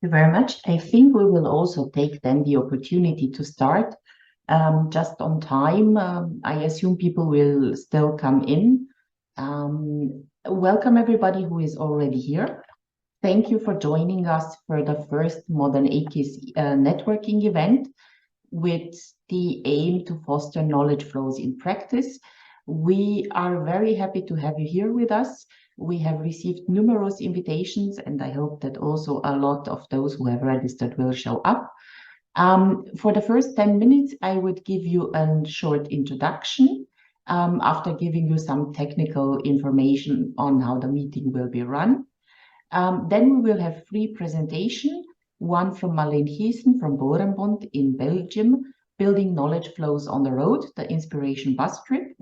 you very much. I think we will also take then the opportunity to start just on time. I assume people will still come in. Welcome everybody who is already here. Thank you for joining us for the first modernAKIS networking event with the aim to foster knowledge flows in practice. We are very happy to have you here with us. We have received numerous invitations, and I hope that also a lot of those who have registered will show up. For the first 10 minutes, I would give you a short introduction after giving you some technical information on how the meeting will be run. Then we will have three presentations, one from Marleen Giessen from Boerenbond in Belgium, Building Knowledge Flows on the Road, the Inspiration Bus Trip.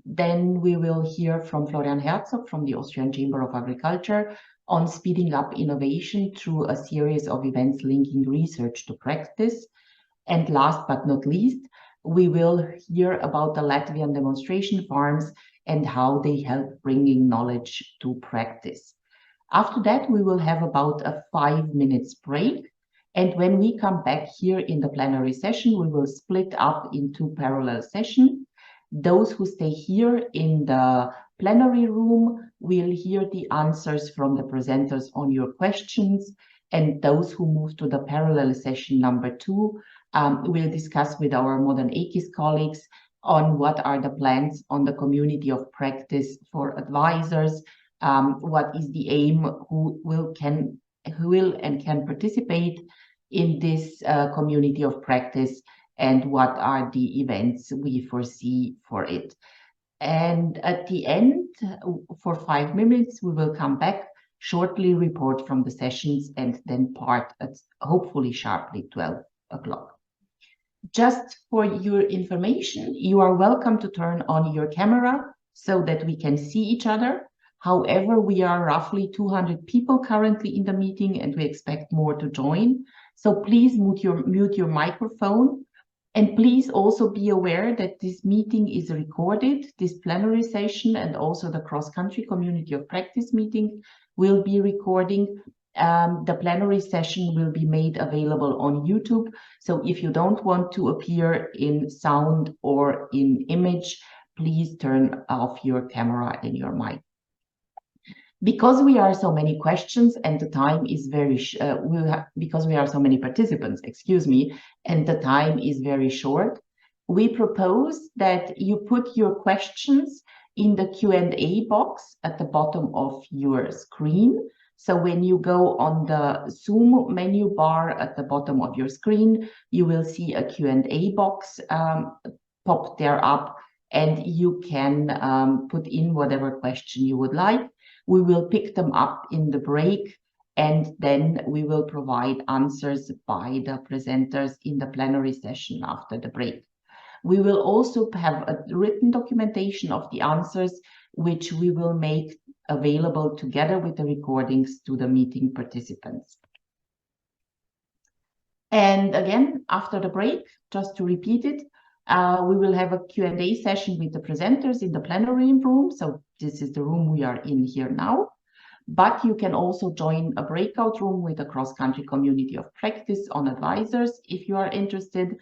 Then we will hear from Florian Herzog from the Austrian Chamber of Agriculture on speeding up innovation through a series of events linking research to practice. And last but not least, we will hear about the Latvian demonstration farms and how they help bringing knowledge to practice. After that, we will have about a 5 minutes break. And when we come back here in the plenary session, we will split up into parallel sessions. Those who stay here in the plenary room will hear the answers from the presenters on your questions. And those who move to the parallel session number 2 will discuss with our modernAKIS colleagues on what are the plans on the community of practice for advisors, what is the aim, who will and can participate in this community of practice, and what are the events we foresee for it. And at the end, for 5 minutes, we will come back, shortly report from the sessions, and then part at hopefully sharply 12 o'clock. Just for your information, you are welcome to turn on your camera so that we can see each other. However, we are roughly 200 people currently in the meeting, and we expect more to join. So please mute your microphone. And please also be aware that this meeting is recorded, this plenary session, and also the cross-country community of practice meeting will be recording. The plenary session will be made available on YouTube. So if you don't want to appear in sound or in image, please turn off your camera and your mic. Because we are so many questions and the time is very because we are so many participants, excuse me, and the time is very short, we propose that you put your questions in the Q&A box at the bottom of your screen. So when you go on the Zoom menu bar at the bottom of your screen, you will see a Q&A box pop there up, and you can put in whatever question you would like. We will pick them up in the break, and then we will provide answers by the presenters in the plenary session after the break. We will also have a written documentation of the answers, which we will make available together with the recordings to the meeting participants. And again, after the break, just to repeat it, we will have a Q&A session with the presenters in the plenary room. So this is the room we are in here now. But you can also join a breakout room with a cross-country community of practice on advisors if you are interested.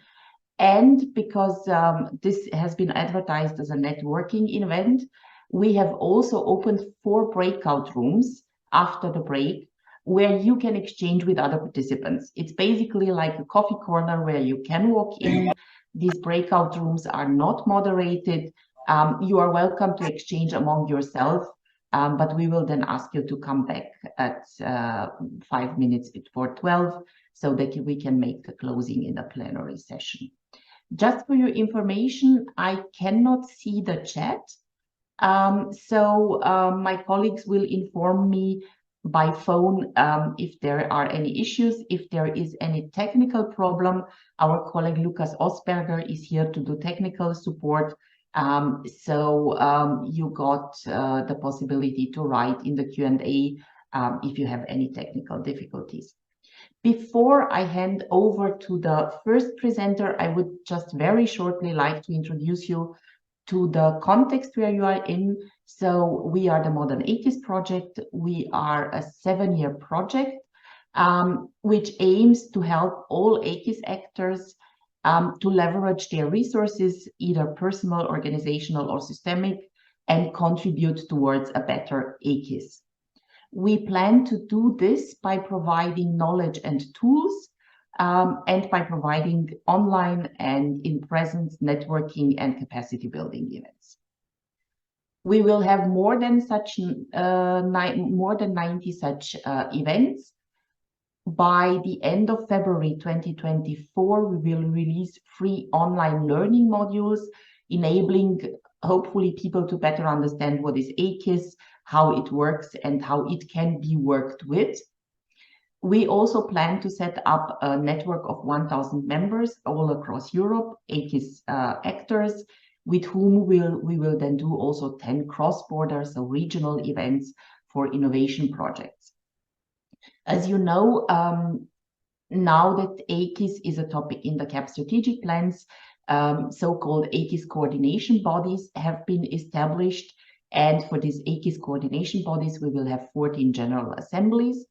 And because this has been advertised as a networking event, we have also opened 4 breakout rooms after the break where you can exchange with other participants. It's basically like a coffee corner where you can walk in. These breakout rooms are not moderated. You are welcome to exchange among yourself, but we will then ask you to come back at 5 minutes before 12 so that we can make the closing in the plenary session. Just for your information, I cannot see the chat. So my colleagues will inform me by phone if there are any issues. If there is any technical problem, our colleague Lukas Osberger is here to do technical support. So you got the possibility to write in the Q&A if you have any technical difficulties. Before I hand over to the first presenter, I would just very shortly like to introduce you to the context where you are in. So we are the modernAKIS project. We are a 7-year project. which aims to help all AKIS actors to leverage their resources, either personal, organizational, or systemic, and contribute towards a better AKIS. We plan to do this by providing knowledge and tools, and by providing online and in-presence networking and capacity building events. We will have more than 90 such events. By the end of February 2024, we will release free online learning modules, enabling hopefully people to better understand what is AKIS, how it works, and how it can be worked with. We also plan to set up a network of 1,000 members all across Europe, AKIS actors, with whom we will then do also 10 cross-border, so regional events for innovation projects. As you know, now that AKIS is a topic in the CAP strategic plans, so-called AKIS coordination bodies have been established. And for these AKIS coordination bodies, we will have 14 general assemblies.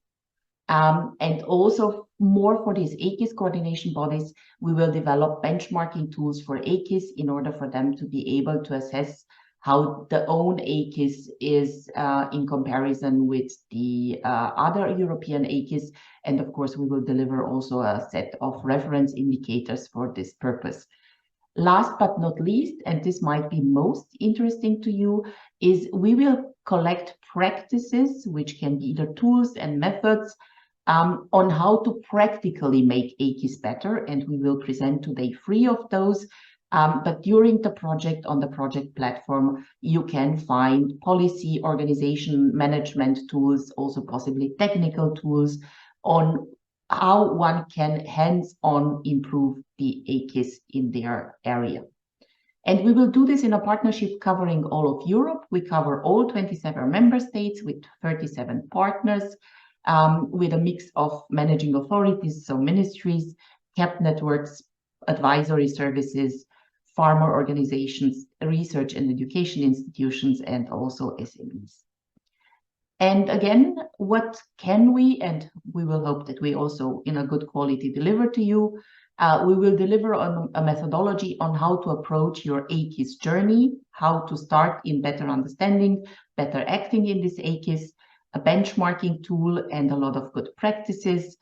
And also more for these AKIS coordination bodies, we will develop benchmarking tools for AKIS in order for them to be able to assess how the own AKIS is in comparison with the other European AKIS. And of course, we will deliver also a set of reference indicators for this purpose. Last but not least, and this might be most interesting to you, is we will collect practices, which can be either tools and methods, on how to practically make AKIS better, and we will present today 3 of those. But during the project, on the project platform, you can find policy, organization, management tools, also possibly technical tools on how one can hands-on improve the AKIS in their area. And we will do this in a partnership covering all of Europe. We cover all 27 member states with 37 partners, with a mix of managing authorities, so ministries, CAP networks, advisory services, farmer organizations, research and education institutions, and also SMEs. And again, what can we, and we will hope that we also in a good quality deliver to you, we will deliver on a methodology on how to approach your AKIS journey, how to start in better understanding, better acting in this AKIS, a benchmarking tool, and a lot of good practices.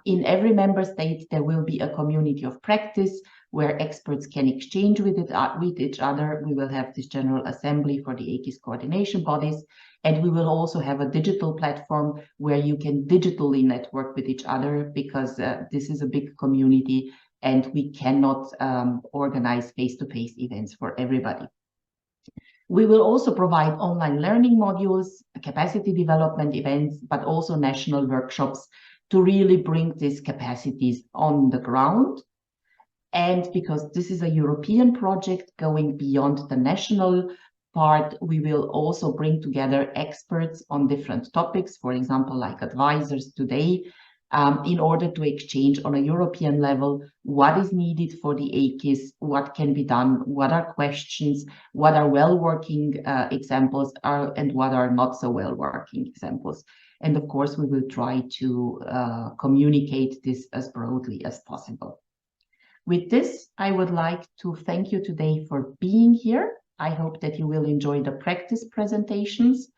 In every member state, there will be a community of practice where experts can exchange with each other. We will have this general assembly for the AKIS coordination bodies, and we will also have a digital platform where you can digitally network with each other, because this is a big community and we cannot organize face-to-face events for everybody. We will also provide online learning modules, capacity development events, but also national workshops to really bring these capacities on the ground. And because this is a European project going beyond the national part, we will also bring together experts on different topics, for example, like advisors today, in order to exchange on a European level what is needed for the AKIS, what can be done, what are questions, what are well-working examples and what are not so well-working examples. And of course, we will try to communicate this as broadly as possible. With this, I would like to thank you today for being here. I hope that you will enjoy the practice presentations,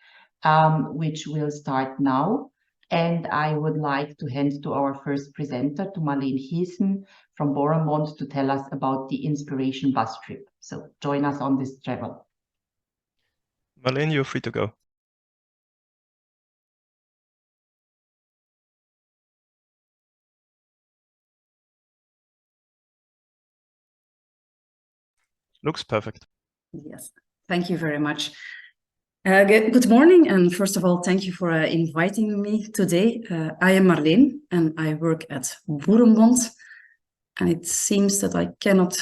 which will start now. And I would like to hand to our first presenter, to Marleen Heesen from Boremont, to tell us about the Inspiration bus trip. So join us on this travel. Marleen, you're free to go. Looks perfect. Yes, thank you very much. Good morning, and first of all, thank you for inviting me today. I am Marleen, and I work at Boremont, and it seems that I cannot...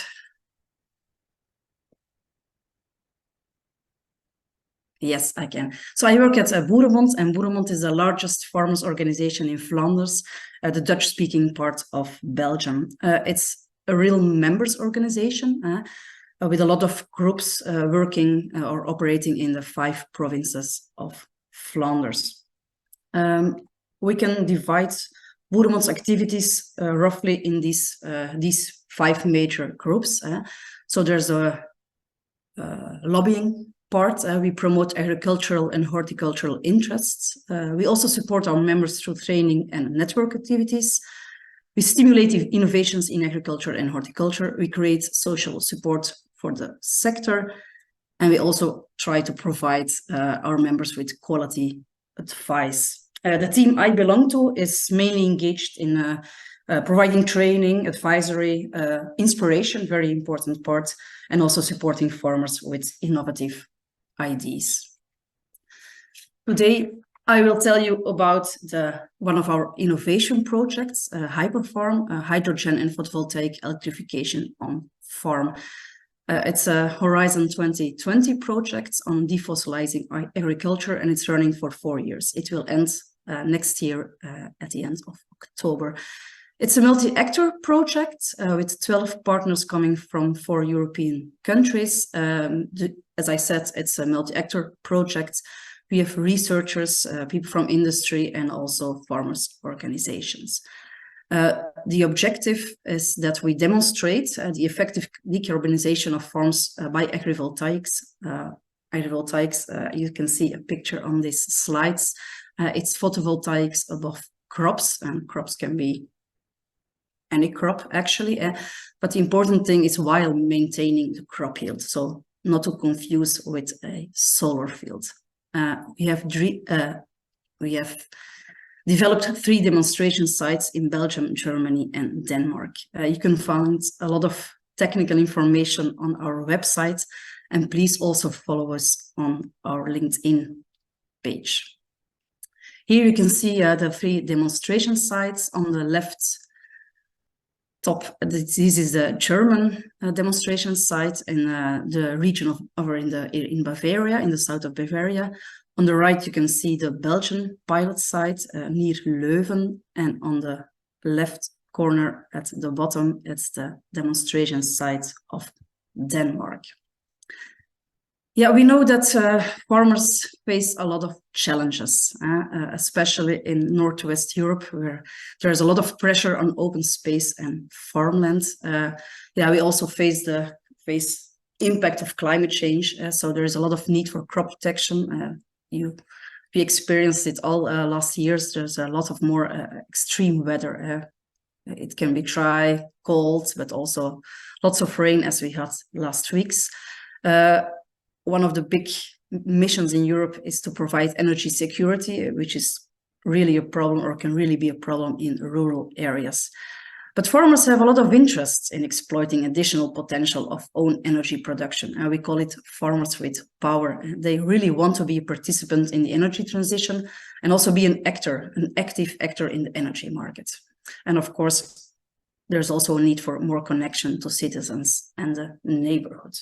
Yes, I can. So I work at Boremont, and Boremont is the largest farmers organization in Flanders, the Dutch-speaking part of Belgium. It's a real members organization, with a lot of groups working or operating in the 5 provinces of Flanders. we can divide Boeremont's activities roughly in these 5 major groups. So there's a lobbying part. We promote agricultural and horticultural interests. We also support our members through training and network activities. We stimulate innovations in agriculture and horticulture. We create social support for the sector. And we also try to provide our members with quality advice. The team I belong to is mainly engaged in providing training, advisory, inspiration, very important part, and also supporting farmers with innovative ideas. Today, I will tell you about one of our innovation projects, Hyperfarm, hydrogen and photovoltaic electrification on farm. It's a Horizon 2020 project on defossilizing agriculture, and it's running for 4 years. It will end next year at the end of October. It's a multi-actor project with 12 partners coming from 4 European countries. As I said, it's a multi-actor project. We have researchers, people from industry, and also farmers' organizations. The objective is that we demonstrate the effective decarbonization of farms by agrivoltaics. You can see a picture on these slides. It's photovoltaics above crops, and crops can be any crop actually, but the important thing is while maintaining the crop yield, so not to confuse with a solar field. We have developed 3 demonstration sites in Belgium, Germany, and Denmark. You can find a lot of technical information on our website, and please also follow us on our LinkedIn page. Here you can see the 3 demonstration sites. On the left top, this is the German demonstration site in the region of in Bavaria, in the south of Bavaria. On the right, you can see the Belgian pilot site near Leuven, and on the left corner at the bottom, it's the demonstration site of Denmark. Yeah, we know that farmers face a lot of challenges, especially in Northwest Europe, where there's a lot of pressure on open space and farmland. Yeah, we also face impact of climate change, so there is a lot of need for crop protection. We experienced it all last years. There's a lot of more extreme weather. It can be dry, cold, but also lots of rain, as we had last weeks. One of the big missions in Europe is to provide energy security, which is really a problem, or can really be a problem in rural areas. But farmers have a lot of interest in exploiting additional potential of own energy production. We call it farmers with power. They really want to be a participant in the energy transition and also be an active actor in the energy market. And of course, there's also a need for more connection to citizens and the neighborhood.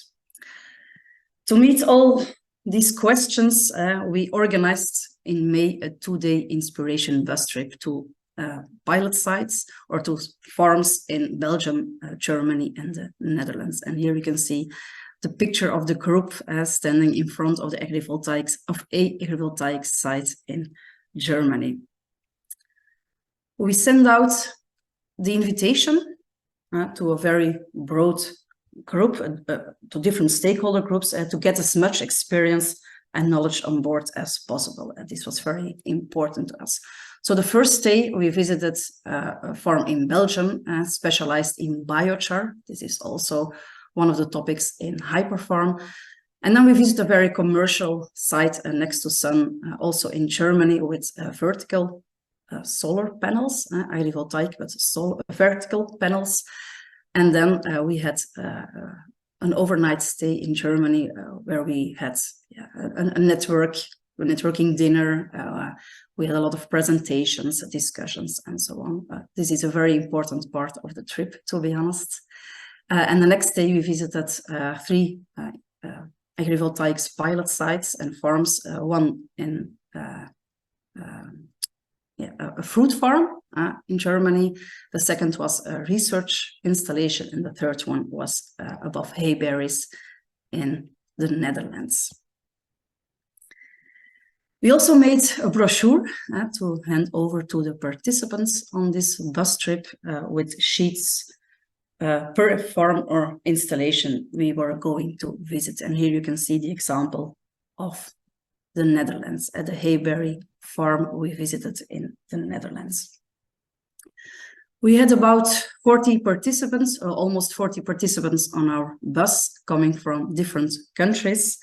To meet all these questions, we organized in May a 2-day inspiration bus trip to pilot sites or to farms in Belgium, Germany, and the Netherlands. And here you can see the picture of the group standing in front of the agrivoltaic site in Germany. We send out the invitation to a very broad group, to different stakeholder groups, to get as much experience and knowledge on board as possible. And this was very important to us. So the first day we visited a farm in Belgium specialized in biochar. This is also one of the topics in Hyperfarm. And then we visited a very commercial site next to sun, also in Germany, with vertical solar panels, agrivoltaic, but vertical panels. And then we had an overnight stay in Germany where we had a networking dinner. We had a lot of presentations, discussions, and so on. This is a very important part of the trip, to be honest. And the next day we visited 3 agrivoltaics pilot sites and farms, one in a fruit farm in Germany. The second was a research installation, and the third one was above hayberries in the Netherlands. We also made a brochure to hand over to the participants on this bus trip with sheets per farm or installation we were going to visit. And here you can see the example of the Netherlands at the Hayberry farm we visited in the Netherlands. We had about 40 participants, or almost 40 participants on our bus coming from different countries.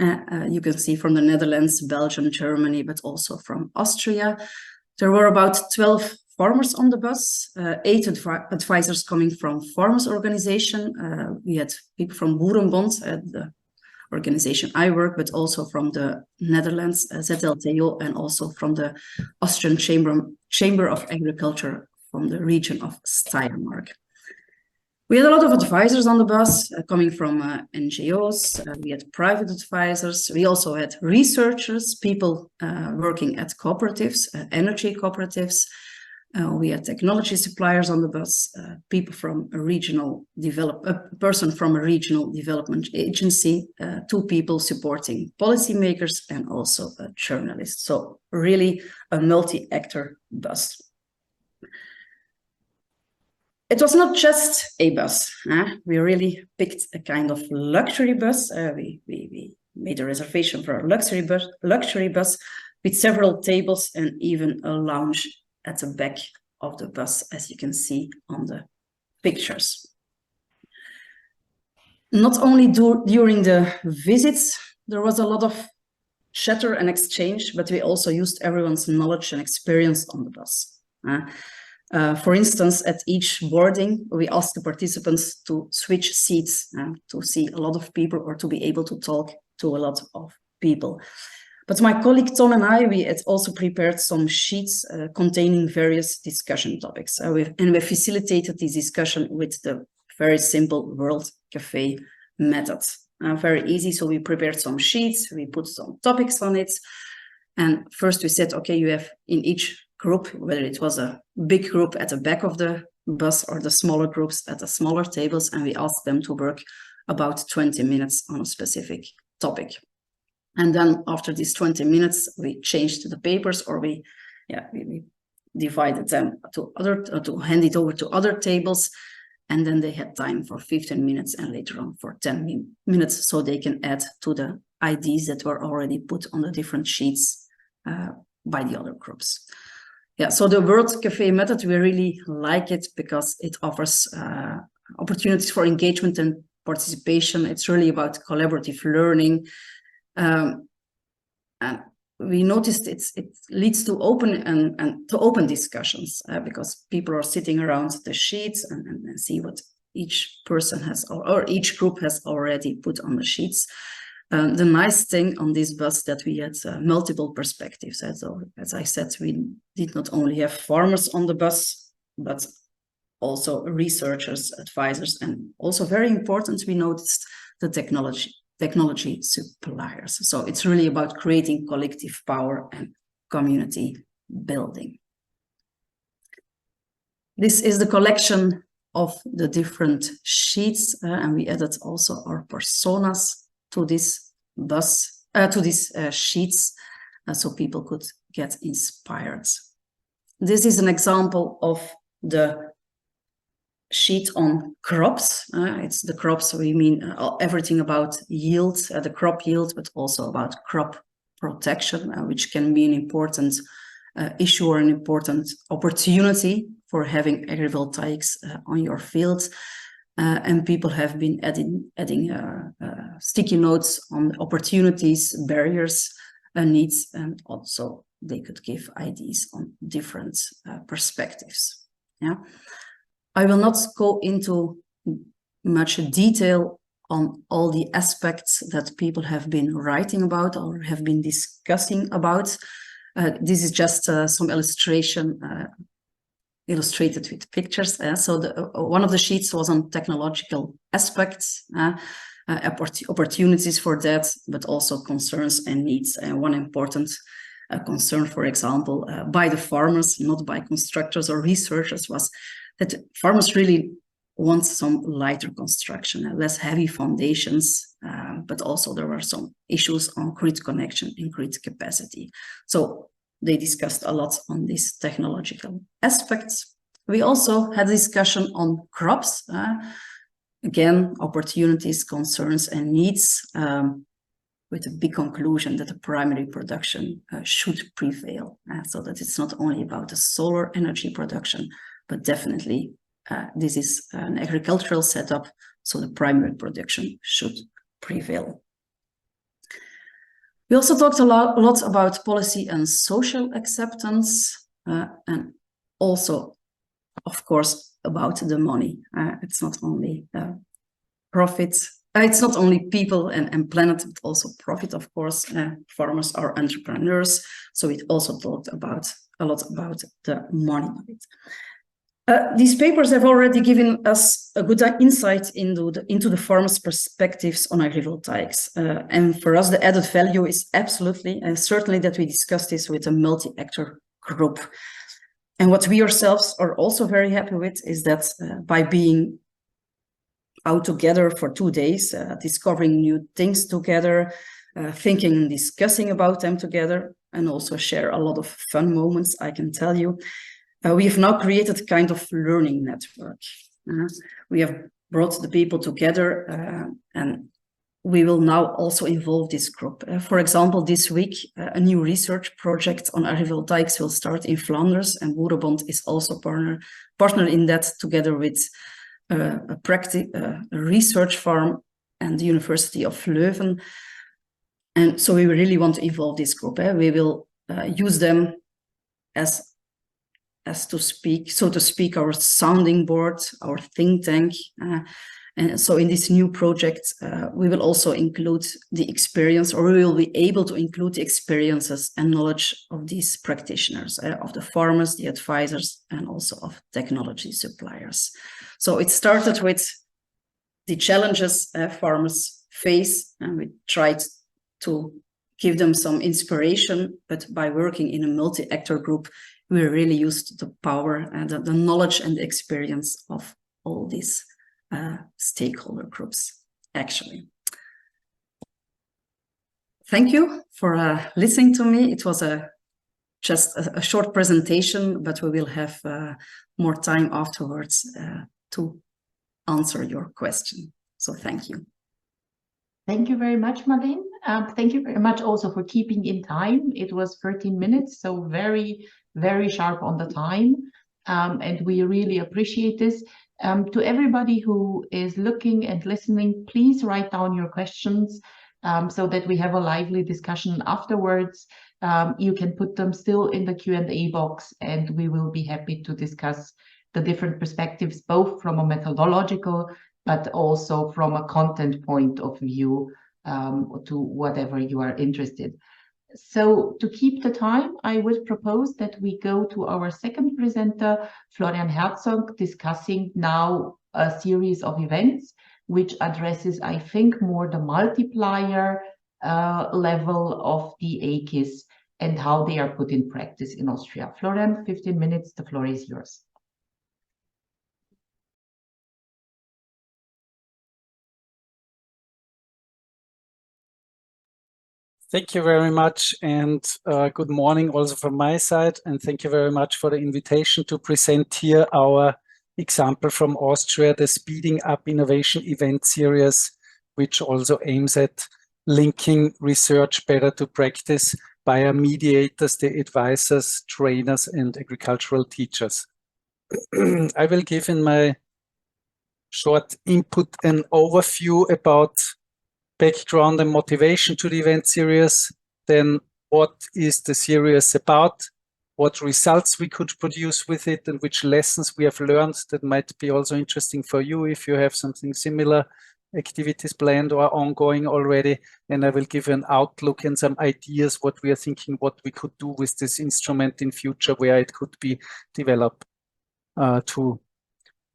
You can see from the Netherlands, Belgium, Germany, but also from Austria. There were about 12 farmers on the bus, 8 advisors coming from farmers organization. We had people from Boerenbond, the organization I work, but also from the Netherlands, ZLTO, and also from the Austrian Chamber of Agriculture from the region of Steiermark. We had a lot of advisors on the bus coming from NGOs. We had private advisors. We also had researchers, people working at cooperatives, energy cooperatives. We had technology suppliers on the bus, people from a person from a regional development agency, 2 people supporting policymakers, and also a journalist. So really a multi-actor bus. It was not just a bus. We really picked a kind of luxury bus. We made a reservation for a luxury bus with several tables and even a lounge at the back of the bus, as you can see on the pictures. Not only during the visits, there was a lot of chatter and exchange, but we also used everyone's knowledge and experience on the bus. For instance, at each boarding, we asked the participants to switch seats to see a lot of people or to be able to talk to a lot of people. But my colleague Ton and I, we had also prepared some sheets containing various discussion topics. And we facilitated this discussion with the very simple World Café method. Very easy, so we prepared some sheets, we put some topics on it. And first we said, okay, you have in each group, whether it was a big group at the back of the bus or the smaller groups at the smaller tables, and we asked them to work about 20 minutes on a specific topic. And then after these 20 minutes, we changed the papers, or we divided them to hand it over to other tables. And then they had time for 15 minutes and later on for 10 minutes, so they can add to the IDs that were already put on the different sheets by the other groups. Yeah, so the World Café method, we really like it because it offers opportunities for engagement and participation. It's really about collaborative learning. And we noticed it leads to open discussions because people are sitting around the sheets and see what each person has or each group has already put on the sheets. The nice thing on this bus that we had multiple perspectives. So, as I said, we did not only have farmers on the bus, but also researchers, advisors, and also very important, we noticed the technology suppliers. So it's really about creating collective power and community building. This is the collection of the different sheets, and we added also our personas to this bus, to these sheets, so people could get inspired. This is an example of the sheet on crops. It's the crops, we mean everything about yield, the crop yield, but also about crop protection, which can be an important issue or an important opportunity for having agrivoltaics on your fields. And people have been adding sticky notes on opportunities, barriers, needs, and also they could give ideas on different perspectives. Yeah, I will not go into much detail on all the aspects that people have been writing about or have been discussing about. This is just some illustration illustrated with pictures. So one of the sheets was on technological aspects, opportunities for that, but also concerns and needs. One important concern, for example, by the farmers, not by constructors or researchers, was that farmers really want some lighter construction, less heavy foundations, but also there were some issues on grid connection and grid capacity. So they discussed a lot on these technological aspects. We also had a discussion on crops. Again, opportunities, concerns, and needs, with a big conclusion that the primary production should prevail. So that it's not only about the solar energy production, but definitely this is an agricultural setup, so the primary production should prevail. We also talked a lot about policy and social acceptance, and also, of course, about the money. It's not only profit, it's not only people and planet, but also profit, of course. Farmers are entrepreneurs, so we also talked a lot about the money of it. These papers have already given us a good insight into the farmers' perspectives on agrivoltaics. And for us, the added value is absolutely, certainly that we discussed this with a multi-actor group. And what we ourselves are also very happy with is that by being out together for 2 days, discovering new things together, thinking and discussing about them together, and also share a lot of fun moments, I can tell you. We have now created a kind of learning network. We have brought the people together, and we will now also involve this group. For example, this week, a new research project on agrivoltaics will start in Flanders, and Boerenbond is also partner in that, together with a research farm and the University of Leuven. And so we really want to involve this group. We will use them as to speak, so to speak, our sounding board, our think tank. And so in this new project, we will also include the experience, or we will be able to include the experiences and knowledge of these practitioners, of the farmers, the advisors, and also of technology suppliers. So it started with the challenges farmers face, and we tried to give them some inspiration, but by working in a multi-actor group, we really used the power and the knowledge and the experience of all these stakeholder groups, actually. Thank you for listening to me. It was just a short presentation, but we will have more time afterwards to answer your question. So thank you. Thank you very much, Marleen. Thank you very much also for keeping in time. It was 13 minutes, so very, very sharp on the time. And we really appreciate this. To everybody who is looking and listening, please write down your questions so that we have a lively discussion afterwards. You can put them still in the Q&A box, and we will be happy to discuss the different perspectives, both from a methodological, but also from a content point of view, to whatever you are interested. So to keep the time, I would propose that we go to our second presenter, Florian Herzog, discussing now a series of events which addresses, I think, more the multiplier level of the AKIS and how they are put in practice in Austria. Florian, 15 minutes, the floor is yours. Thank you very much, and good morning also from my side, and thank you very much for the invitation to present here our example from Austria, the Speeding Up Innovation event series, which also aims at linking research better to practice via mediators, the advisors, trainers, and agricultural teachers. I will give in my short input an overview about background and motivation to the event series, then what is the series about, what results we could produce with it, and which lessons we have learned that might be also interesting for you if you have something similar activities planned or ongoing already. And I will give an outlook and some ideas what we are thinking, what we could do with this instrument in future, where it could be developed too.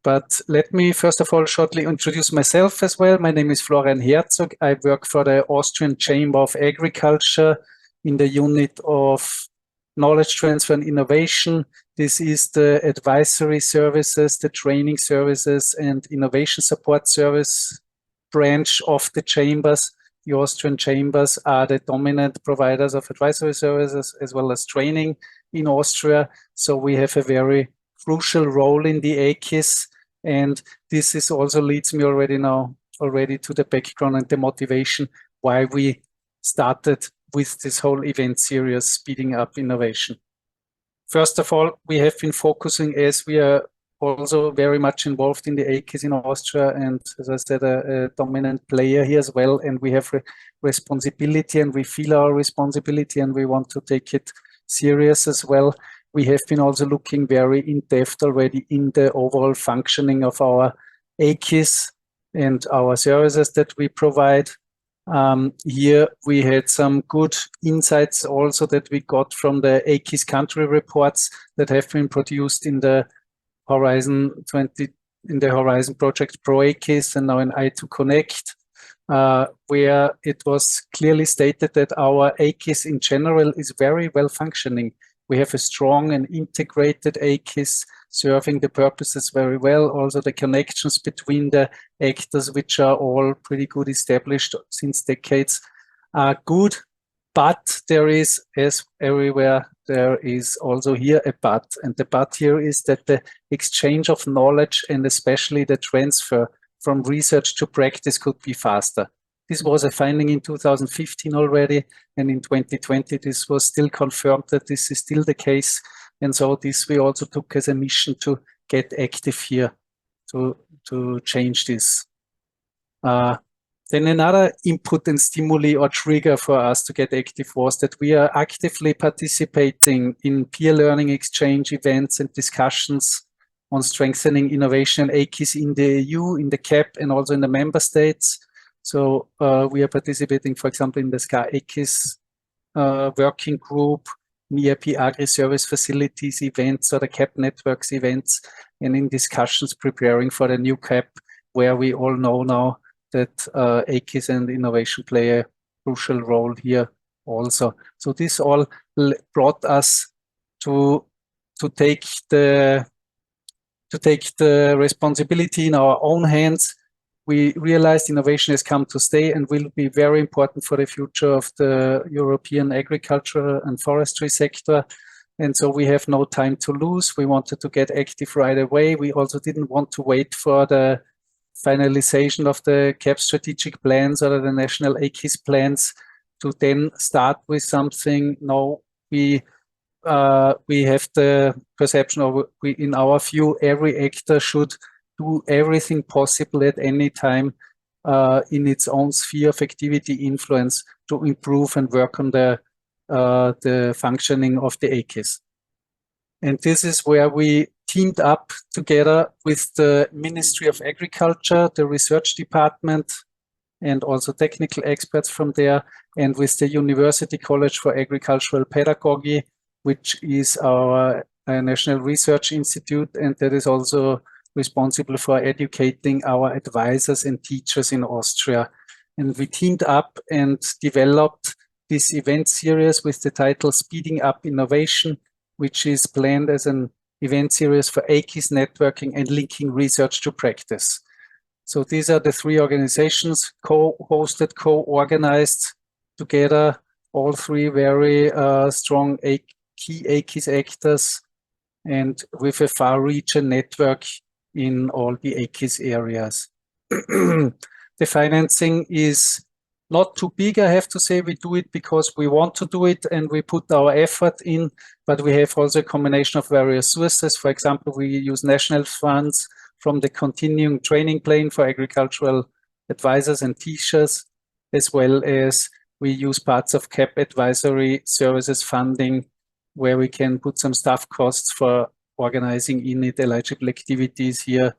But let me first of all shortly introduce myself as well. My name is Florian Herzog. I work for the Austrian Chamber of Agriculture in the unit of knowledge transfer and innovation. This is the advisory services, the training services, and innovation support service branch of the chambers. the Austrian chambers are the dominant providers of advisory services as well as training in Austria. So we have a very crucial role in the AKIS. And this is also leads me already to the background and the motivation why we started with this whole event series, Speeding Up Innovation. First of all, we have been focusing, as we are also very much involved in the AKIS in Austria, and as I said, a dominant player here as well. And we have responsibility, and we feel our responsibility, and we want to take it serious as well. We have been also looking very in depth already in the overall functioning of our AKIS and our services that we provide. Here we had some good insights also that we got from the AKIS country reports that have been produced in the Horizon project Pro AKIS and now in I2 Connect, where it was clearly stated that our AKIS in general is very well functioning. We have a strong and integrated AKIS serving the purposes very well. Also the connections between the actors, which are all pretty good established since decades, are good. But there is, as everywhere, there is also here a but. And the but here is that the exchange of knowledge and especially the transfer from research to practice could be faster. This was a finding in 2015 already, and in 2020 this was still confirmed that this is still the case. And so this we also took as a mission to get active here to change this. Then another input and stimuli or trigger for us to get active was that we are actively participating in peer learning exchange events and discussions on strengthening innovation and AKIS in the EU, in the CAP, and also in the member states. So we are participating, for example, in the SCA AKIS working group, ERP Agri-Service Facilities events or the CAP Networks events, and in discussions preparing for the new CAP, where we all know now that AKIS and innovation play a crucial role here also. So this all brought us to take the responsibility in our own hands. We realized innovation has come to stay and will be very important for the future of the European agriculture and forestry sector. And so we have no time to lose. We wanted to get active right away. We also didn't want to wait for the finalization of the CAP strategic plans or the national AKIS plans to then start with something. No, we have the perception, or in our view, every actor should do everything possible at any time in its own sphere of activity influence to improve and work on the functioning of the AKIS. And this is where we teamed up together with the Ministry of Agriculture, the research department, and also technical experts from there, and with the University College for Agricultural Pedagogy, which is our national research institute, and that is also responsible for educating our advisors and teachers in Austria. And we teamed up and developed this event series with the title Speeding Up Innovation, which is planned as an event series for AKIS networking and linking research to practice. So these are the three organizations co-hosted, co-organized together, all three very strong key AKIS actors, and with a far-reaching network in all the AKIS areas. The financing is not too big, I have to say. We do it because we want to do it and we put our effort in, but we have also a combination of various sources. For example, we use national funds from the continuing training plan for agricultural advisors and teachers, as well as we use parts of CAP advisory services funding, where we can put some staff costs for organizing in it. Eligible activities here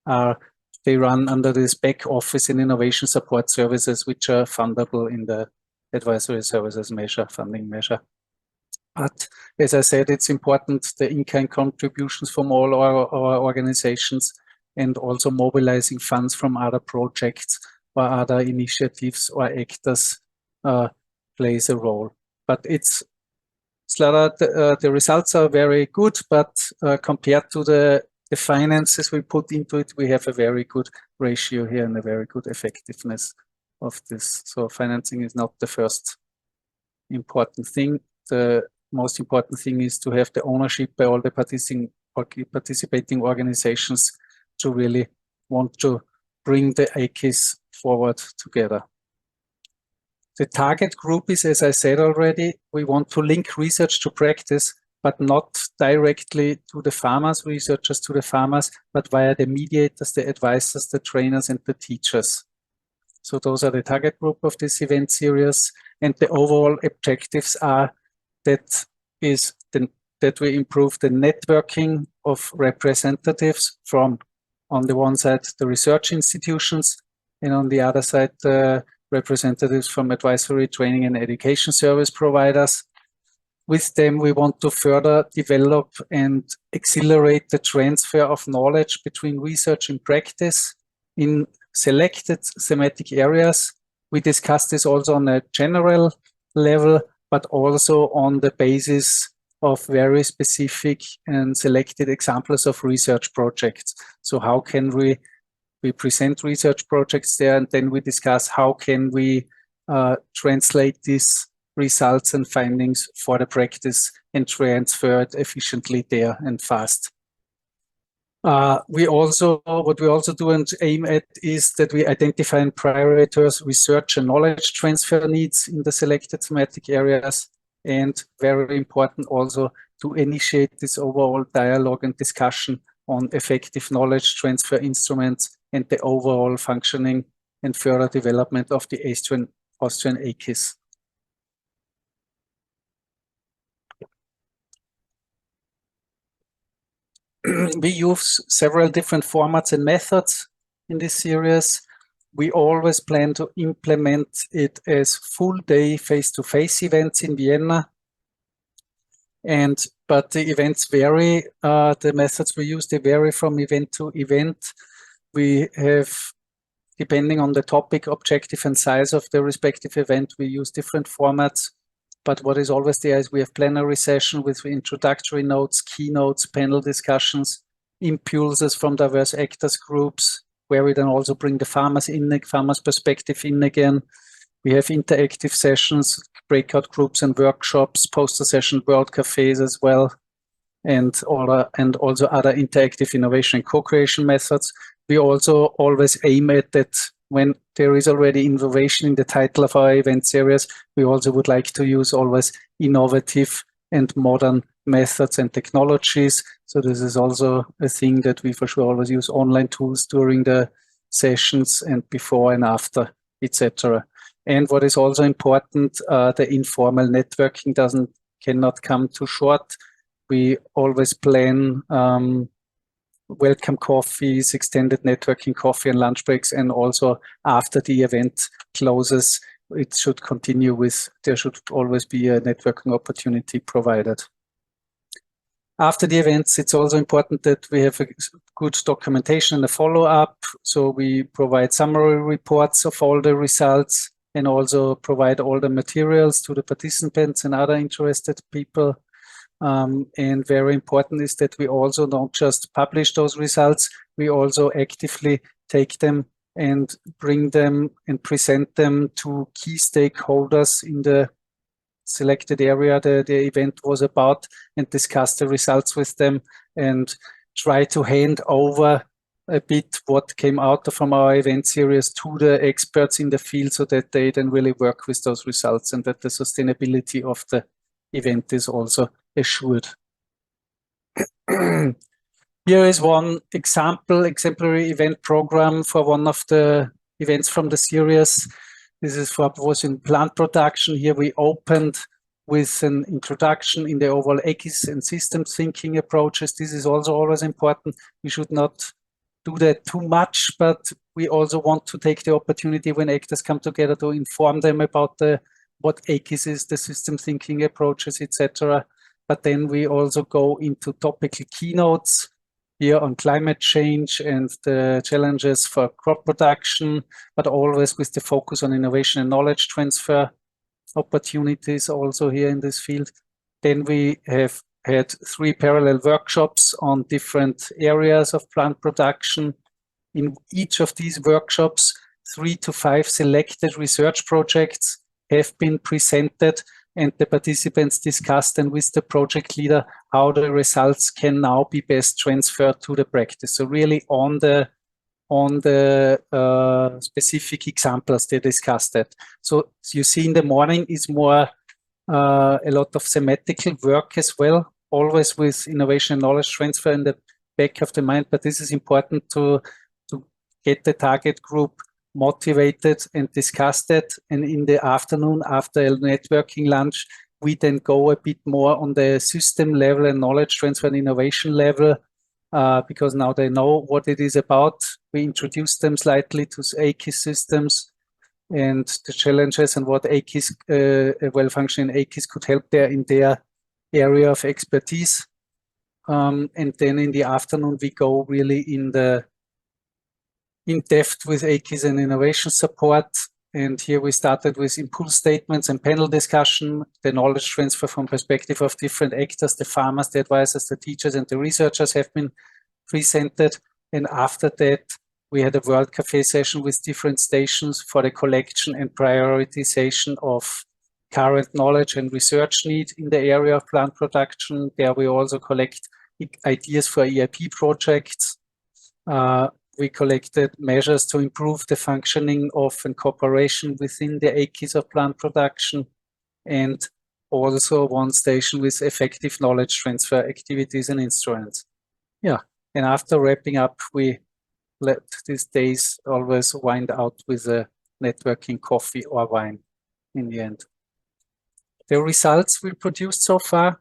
are, they run under this back office and innovation support services, which are fundable in the advisory services measure, funding measure. But as I said, it's important the in-kind contributions from all our organizations, and also mobilizing funds from other projects or other initiatives or actors plays a role. But it's the results are very good, but compared to the finances we put into it, we have a very good ratio here and a very good effectiveness of this. So financing is not the first important thing. The most important thing is to have the ownership by all the participating organizations to really want to bring the AKIS forward together. The target group is, as I said already, we want to link research to practice, but not directly to the farmers, researchers to the farmers, but via the mediators, the advisors, the trainers, and the teachers. So those are the target group of this event series. And the overall objectives are that we improve the networking of representatives from, on the one side, the research institutions, and on the other side, the representatives from advisory, training, and education service providers. With them, we want to further develop and accelerate the transfer of knowledge between research and practice in selected thematic areas. We discussed this also on a general level, but also on the basis of very specific and selected examples of research projects. So how can we present research projects there, and then we discuss how can we translate these results and findings for the practice and transfer it efficiently there and fast. What we also do and aim at is that we identify and prioritize research and knowledge transfer needs in the selected thematic areas, and very important also to initiate this overall dialogue and discussion on effective knowledge transfer instruments and the overall functioning and further development of the Austrian AKIS. We use several different formats and methods in this series. We always plan to implement it as full-day face-to-face events in Vienna. But the events vary, the methods we use, they vary from event to event. We have, depending on the topic, objective, and size of the respective event, we use different formats. But what is always there is we have plenary session with introductory notes, keynotes, panel discussions, impulses from diverse actors groups, where we then also bring the farmers in, the farmers' perspective in again. We have interactive sessions, breakout groups and workshops, poster session, world cafes as well, and also other interactive innovation and co-creation methods. We also always aim at that when there is already innovation in the title of our event series, we also would like to use always innovative and modern methods and technologies. So this is also a thing that we for sure always use online tools during the sessions and before and after, etc. And what is also important, the informal networking cannot come too short. We always plan welcome coffees, extended networking coffee and lunch breaks, and also after the event closes, it should continue with, there should always be a networking opportunity provided. After the events, it's also important that we have a good documentation and a follow-up. So we provide summary reports of all the results and also provide all the materials to the participants and other interested people. And very important is that we also don't just publish those results, we also actively take them and bring them and present them to key stakeholders in the selected area the event was about, and discuss the results with them and try to hand over a bit what came out from our event series to the experts in the field, so that they then really work with those results and that the sustainability of the event is also assured. Here is one exemplary event program for one of the events from the series. This is was in plant production. Here we opened with an introduction in the overall AKIS and system thinking approaches. This is also always important. We should not do that too much, but we also want to take the opportunity when actors come together to inform them about what AKIS is, the system thinking approaches, etc. But then we also go into topical keynotes here on climate change and the challenges for crop production, but always with the focus on innovation and knowledge transfer opportunities also here in this field. Then we have had 3 parallel workshops on different areas of plant production. In each of these workshops, 3 to 5 selected research projects have been presented, and the participants discussed and with the project leader how the results can now be best transferred to the practice. So really on the specific examples they discussed that. So you see in the morning is more a lot of thematical work as well, always with innovation and knowledge transfer in the back of the mind, but this is important to get the target group motivated and discuss that. And in the afternoon, after a networking lunch, we then go a bit more on the system level and knowledge transfer and innovation level, because now they know what it is about. We introduce them slightly to AKIS systems and the challenges and what AKIS, a well-functioning AKIS could help there in their area of expertise. And then in the afternoon, we go really in depth with AKIS and innovation support. And here we started with impulse statements and panel discussion, the knowledge transfer from perspective of different actors, the farmers, the advisors, the teachers, and the researchers have been presented. And after that, we had a World Cafe session with different stations for the collection and prioritization of current knowledge and research need in the area of plant production. There we also collect ideas for EIP projects. We collected measures to improve the functioning of and cooperation within the AKIS of plant production, and also one station with effective knowledge transfer activities and instruments. Yeah, and after wrapping up, we let these days always wind out with a networking coffee or wine in the end. The results we produced so far.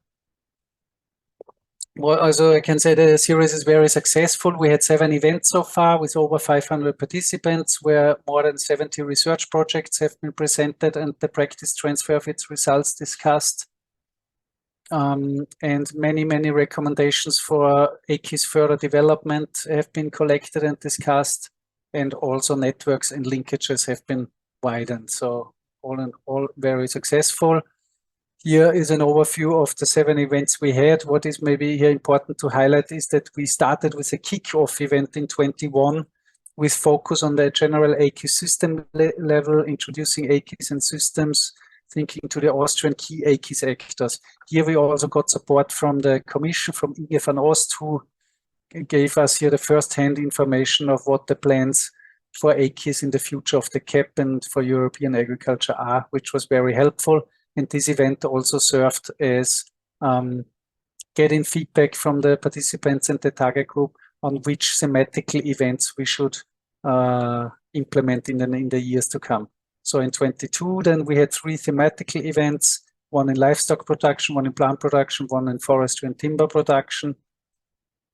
Well, also I can say the series is very successful. We had 7 events so far with over 500 participants, where more than 70 research projects have been presented and the practice transfer of its results discussed. And many recommendations for AKIS further development have been collected and discussed, and also networks and linkages have been widened. So all in all, very successful. Here is an overview of the 7 events we had. What is maybe here important to highlight is that we started with a kick-off event in 21 with focus on the general AKIS system level, introducing AKIS and systems, thinking to the Austrian key AKIS actors. Here we also got support from the Commission, from Inge van Ost, who gave us here the first-hand information of what the plans for AKIS in the future of the CAP and for European agriculture are, which was very helpful. And this event also served as getting feedback from the participants and the target group on which thematical events we should implement in the years to come. So in 22, then we had 3 thematical events, one in livestock production, one in plant production, one in forestry and timber production.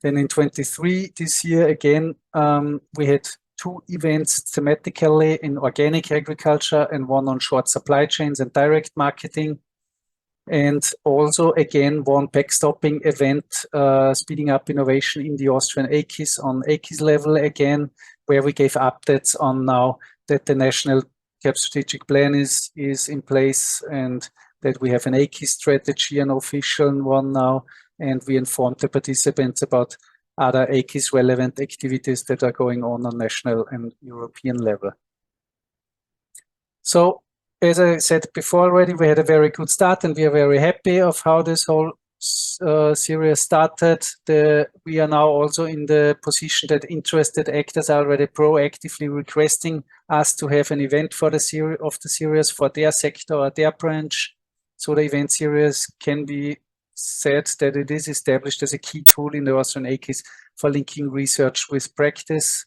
Then in 23, this year again, we had 2 events thematically in organic agriculture and one on short supply chains and direct marketing. And also again, one backstopping event, speeding up innovation in the Austrian AKIS on AKIS level again, where we gave updates on now that the national CAP strategic plan is in place and that we have an AKIS strategy, an official one now, and we informed the participants about other AKIS relevant activities that are going on national and European level. So, as I said before already, we had a very good start and we are very happy of how this whole series started. We are now also in the position that interested actors are already proactively requesting us to have an event for the series for their sector or their branch. So the event series can be said that it is established as a key tool in the Austrian AKIS for linking research with practice.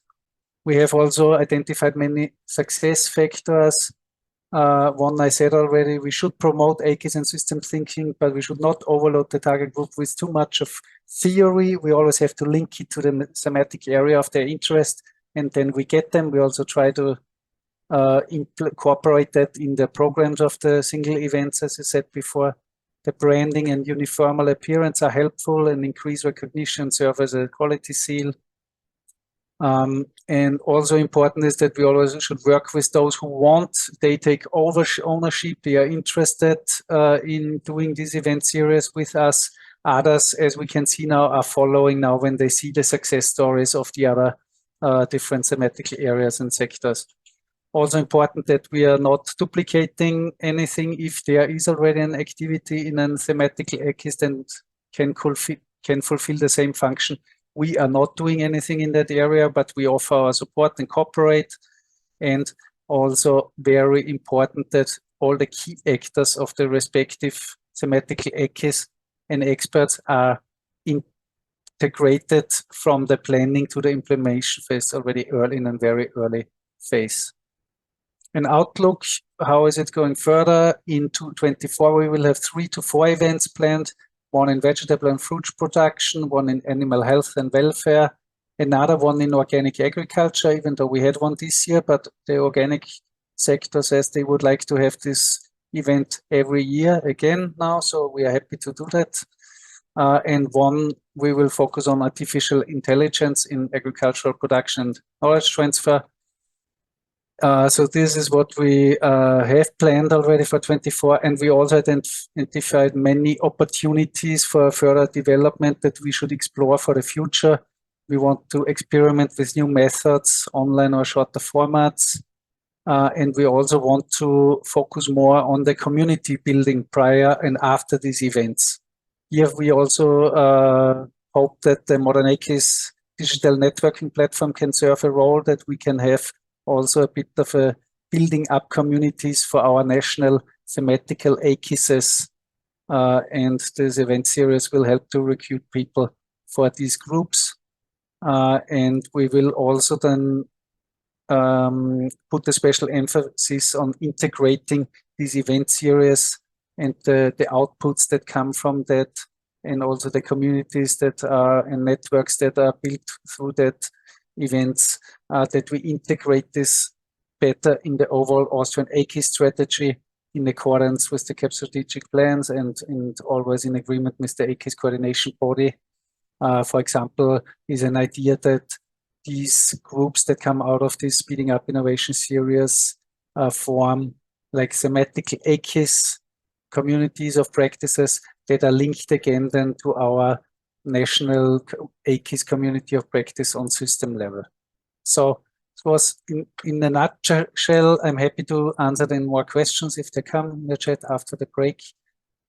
We have also identified many success factors. One I said already, we should promote AKIS and system thinking, but we should not overload the target group with too much of theory. We always have to link it to the thematic area of their interest, and then we get them. We also try to incorporate that in the programs of the single events, as I said before. The branding and uniform appearance are helpful and increase recognition, serve as a quality seal. And also important is that we always should work with those who want, they take ownership, they are interested in doing this event series with us. Others, as we can see now, are following now when they see the success stories of the other different thematic areas and sectors. Also important that we are not duplicating anything. If there is already an activity in a thematical AKIS, then can fulfill the same function. We are not doing anything in that area, but we offer our support and cooperate. And also very important that all the key actors of the respective thematical AKIS and experts are integrated from the planning to the implementation phase already early in a very early phase. An outlook, how is it going further? In 2024, we will have 3 to 4 events planned, one in vegetable and fruit production, one in animal health and welfare, another one in organic agriculture, even though we had one this year, but the organic sector says they would like to have this event every year again now, so we are happy to do that. And one, we will focus on artificial intelligence in agricultural production and knowledge transfer. So this is what we have planned already for 24, and we also identified many opportunities for further development that we should explore for the future. We want to experiment with new methods, online or shorter formats, and we also want to focus more on the community building prior and after these events. Here we also hope that the modernAKIS digital networking platform can serve a role, that we can have also a bit of a building up communities for our national thematical AKISs, and this event series will help to recruit people for these groups. And we will also then put a special emphasis on integrating these event series and the outputs that come from that, and also the communities that are and networks that are built through that events, that we integrate this better in the overall Austrian AKIS strategy in accordance with the CAP strategic plans and always in agreement with the AKIS coordination body. For example, is an idea that these groups that come out of this Speeding Up Innovation series form like thematic AKIS communities of practices that are linked again then to our national AKIS community of practice on system level. So it was in a nutshell. I'm happy to answer then more questions if they come in the chat after the break.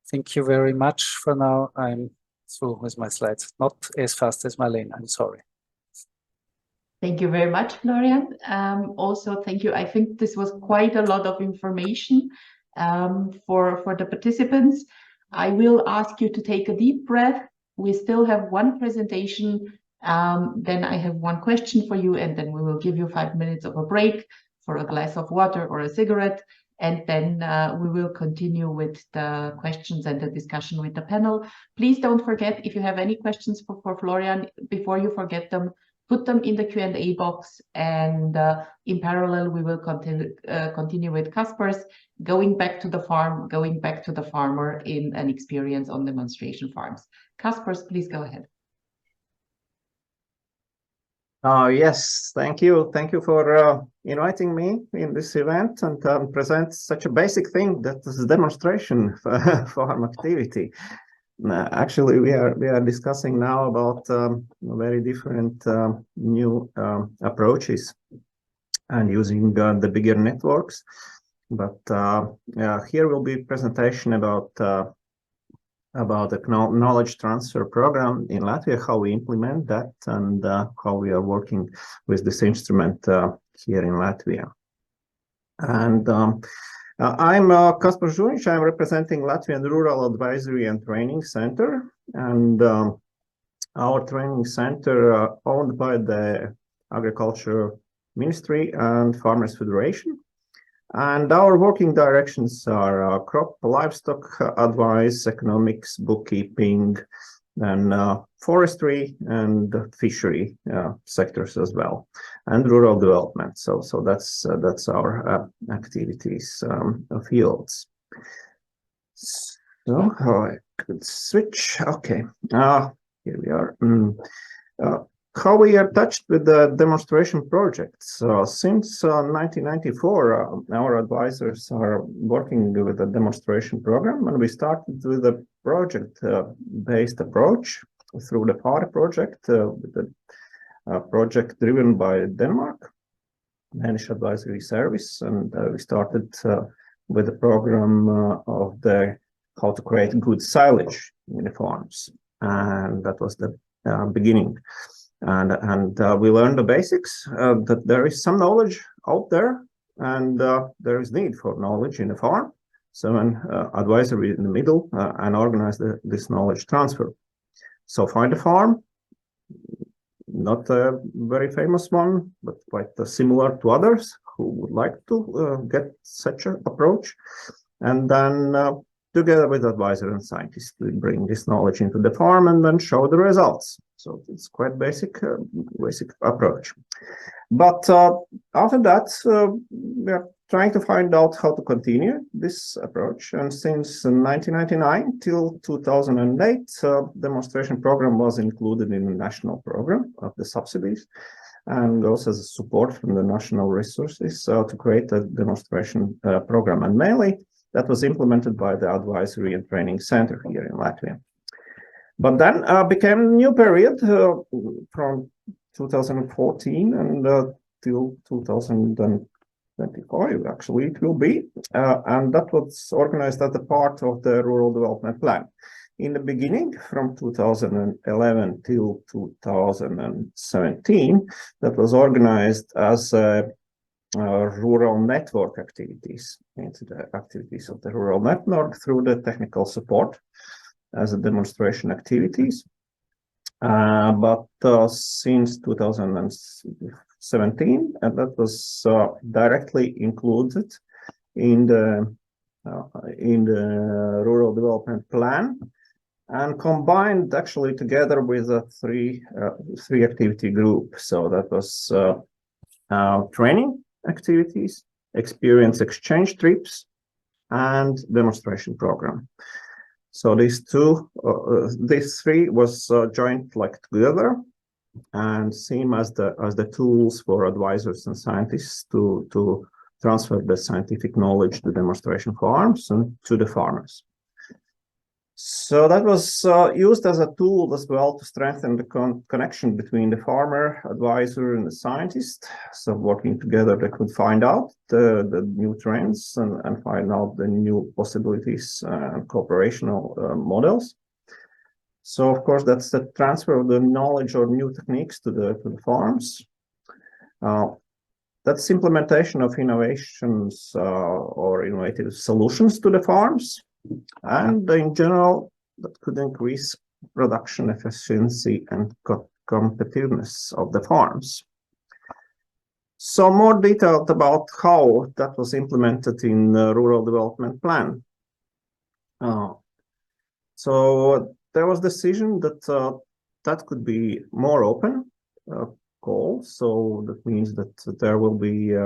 Thank you very much for now. I'm through with my slides. Not as fast as Marlene, I'm sorry. Thank you very much, Florian. Also, thank you. I think this was quite a lot of information for the participants. I will ask you to take a deep breath. We still have one presentation. Then I have one question for you, and then we will give you 5 minutes of a break for a glass of water or a cigarette. And then we will continue with the questions and the discussion with the panel. Please don't forget, if you have any questions for Florian, before you forget them, put them in the Q&A box, and in parallel, we will continue with Kasper's going back to the farm, going back to the farmer in an experience on demonstration farms. Kasper's, please go ahead. Yes, thank you. Thank you for inviting me in this event and present such a basic thing that is a demonstration farm activity. Actually, we are discussing now about very different new approaches and using the bigger networks. But here will be a presentation about the knowledge transfer program in Latvia, how we implement that, and how we are working with this instrument here in Latvia. And I'm Kasper Žunić. I'm representing Latvian Rural Advisory and Training Center, and our training center owned by the Agriculture Ministry and Farmers Federation. And our working directions are crop, livestock advice, economics, bookkeeping, and forestry and fishery sectors as well, and rural development. So that's our activities fields. So I could switch. Okay, here we are. How we are touched with the demonstration projects. Since 1994, our advisors are working with the demonstration program, and we started with a project-based approach through the FAR project, with the project driven by Denmark. Danish advisory service, and we started with the program of the how to create good silage uniforms, and that was the beginning. And we learned the basics, that there is some knowledge out there, and there is need for knowledge in the farm. So an advisory in the middle and organize this knowledge transfer. So find a farm, not a very famous one, but quite similar to others who would like to get such an approach. And then together with advisor and scientists, we bring this knowledge into the farm and then show the results. So it's quite basic approach. But after that, we are trying to find out how to continue this approach. And since 1999 till 2008, demonstration program was included in the national program of the subsidies, and also as support from the national resources to create a demonstration program. And mainly that was implemented by the Advisory and Training Center here in Latvia. But then became a new period from 2014 and till 2025, actually it will be, and that was organized as a part of the Rural Development Plan. In the beginning, from 2011 till 2017, that was organized as rural network activities, into the activities of the rural network through the technical support as a demonstration activities. But since 2017, and that was directly included in the Rural Development Plan, and combined actually together with a three activity group. So that was training activities, experience exchange trips, and demonstration program. So these three was joined like together and seen as the tools for advisors and scientists to transfer the scientific knowledge to demonstration farms and to the farmers. So that was used as a tool as well to strengthen the connection between the farmer, advisor, and the scientist. So working together, they could find out the new trends and find out the new possibilities and cooperational models. So of course, that's the transfer of the knowledge or new techniques to the farms. That's implementation of innovations or innovative solutions to the farms. And in general, that could increase production efficiency and competitiveness of the farms. So more detailed about how that was implemented in the Rural Development Plan. So there was decision that that could be more open call. So that means that there will be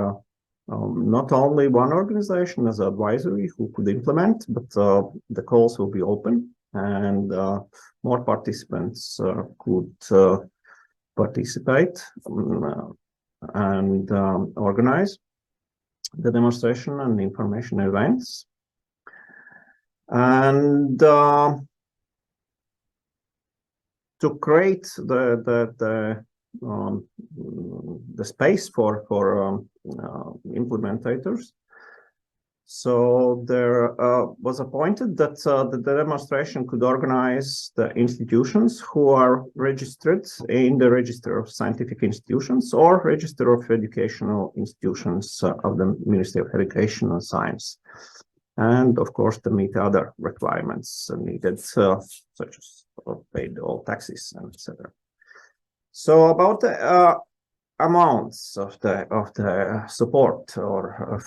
not only one organization as advisory who could implement, but the calls will be open and more participants could participate and organize the demonstration and information events. And to create the space for implementators. So there was appointed that the demonstration could organize the institutions who are registered in the Register of Scientific Institutions or Register of Educational Institutions of the Ministry of Education and Science. And of course, to meet other requirements needed, such as paid all taxes and etc. So about the amounts of the support or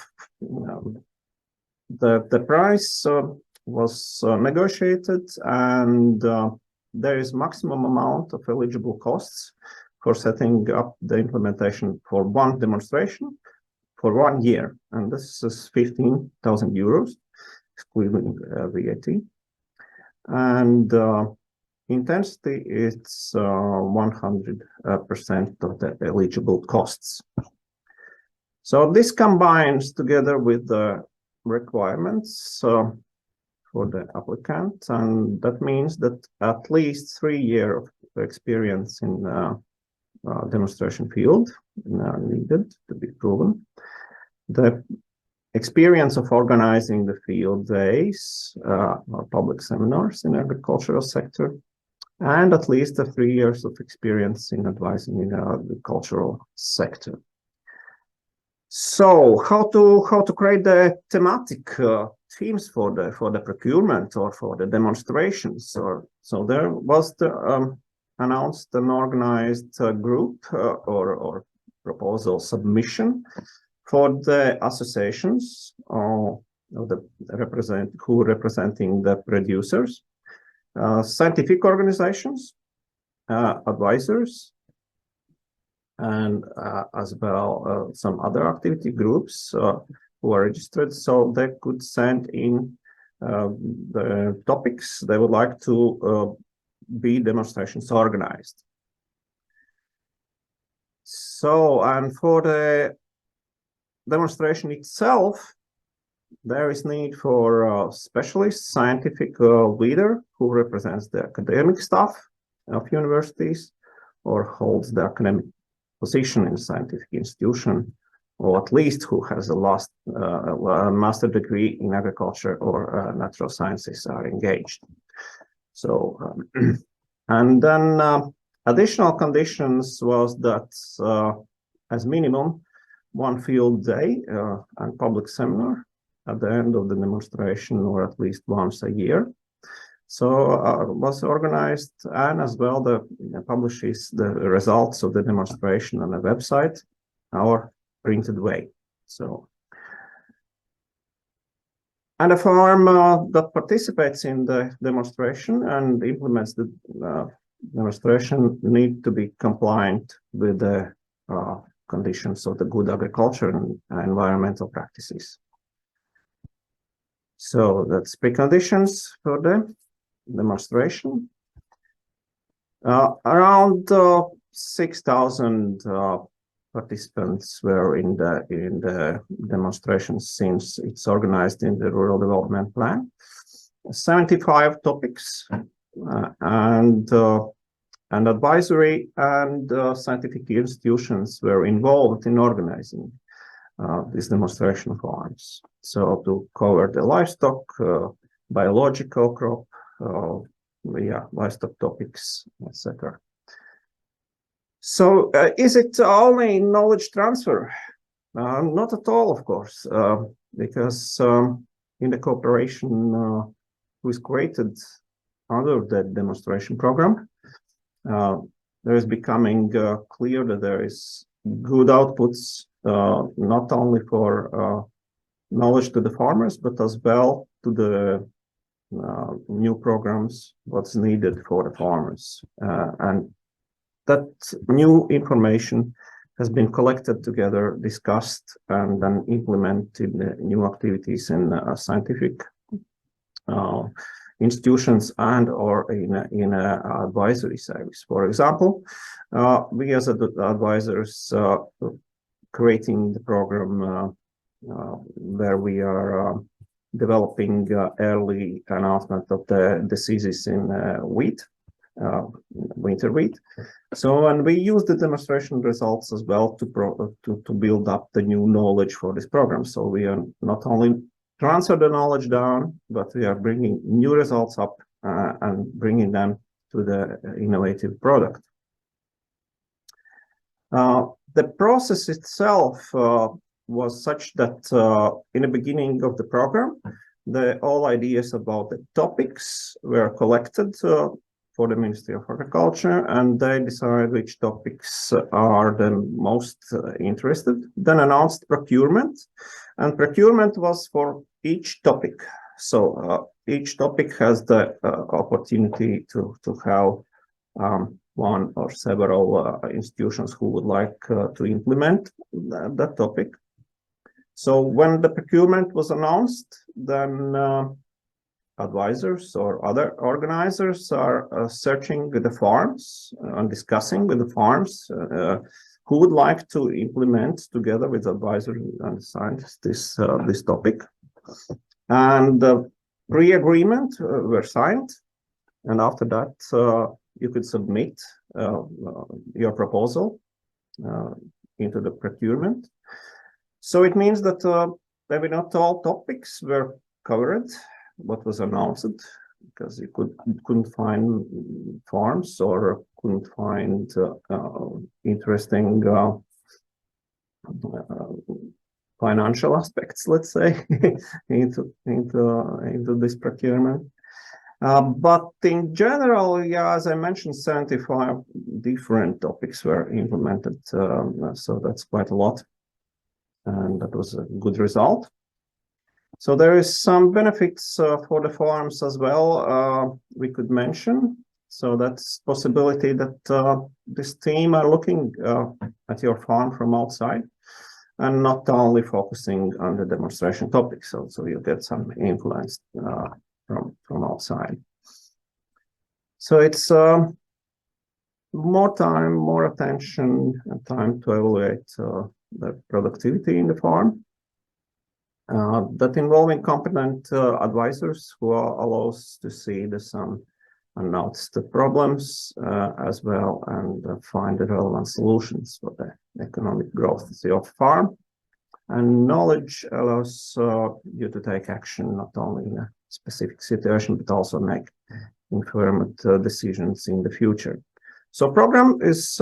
the price was negotiated, and there is maximum amount of eligible costs for setting up the implementation for one demonstration for 1 year, and this is 15,000 euros, excluding VAT, and intensity is 100% of the eligible costs. So this combines together with the requirements for the applicant, and that means that at least 3 years of experience in demonstration field needed to be proven. The experience of organizing the field days or public seminars in agricultural sector, and at least 3 years of experience in advising in the agricultural sector. So how to create the thematic themes for the procurement or for the demonstrations? So there was the announced and organized group or proposal submission for the associations who representing the producers, scientific organizations, advisors, and as well some other activity groups who are registered, so they could send in the topics they would like to be demonstrations organized. So, and for the demonstration itself, there is need for a specialist scientific leader who represents the academic staff of universities or holds the academic position in a scientific institution, or at least who has a master degree in agriculture or natural sciences are engaged. So, and then additional conditions was that as minimum 1 field day and public seminar at the end of the demonstration, or at least once a year. So was organized, and as well publishes the results of the demonstration on a website, our printed way. So, and a farm that participates in the demonstration and implements the demonstration need to be compliant with the conditions of the good agriculture and environmental practices. So that's preconditions for the demonstration. Around 6,000 participants were in the demonstration since it's organized in the Rural Development Plan. 75 topics and advisory and scientific institutions were involved in organizing these demonstration farms. So to cover the livestock, biological crop, livestock topics, etc. So is it only knowledge transfer? Not at all, of course, because in the cooperation who is created under the demonstration program, there is becoming clear that there is good outputs, not only for knowledge to the farmers, but as well to the new programs, what's needed for the farmers. And that new information has been collected together, discussed, and then implemented new activities in scientific institutions and or in advisory service. For example, we as advisors creating the program where we are developing early announcement of the diseases in wheat, winter wheat. So, and we use the demonstration results as well to build up the new knowledge for this program. So we are not only transfer the knowledge down, but we are bringing new results up and bringing them to the innovative product. The process itself was such that in the beginning of the program, all ideas about the topics were collected for the Ministry of Agriculture, and they decide which topics are the most interested. Then announced procurement, and procurement was for each topic. So each topic has the opportunity to have one or several institutions who would like to implement that topic. So when the procurement was announced, then advisors or other organizers are searching with the farms and discussing with the farms who would like to implement together with advisors and scientists this topic. And the pre-agreement were signed, and after that you could submit your proposal into the procurement. So it means that maybe not all topics were covered, what was announced, because you couldn't find farms or couldn't find interesting financial aspects, let's say, into this procurement. But in general, yeah, as I mentioned, 75 different topics were implemented, so that's quite a lot, and that was a good result. So there is some benefits for the farms as well we could mention. So that's possibility that this team are looking at your farm from outside and not only focusing on the demonstration topics. So you get some influence from outside. So it's more time, more attention, and time to evaluate the productivity in the farm. That involving competent advisors who allows to see some unnoticed problems as well and find the relevant solutions for the economic growth of your farm. And knowledge allows you to take action not only in a specific situation, but also make informed decisions in the future. So program is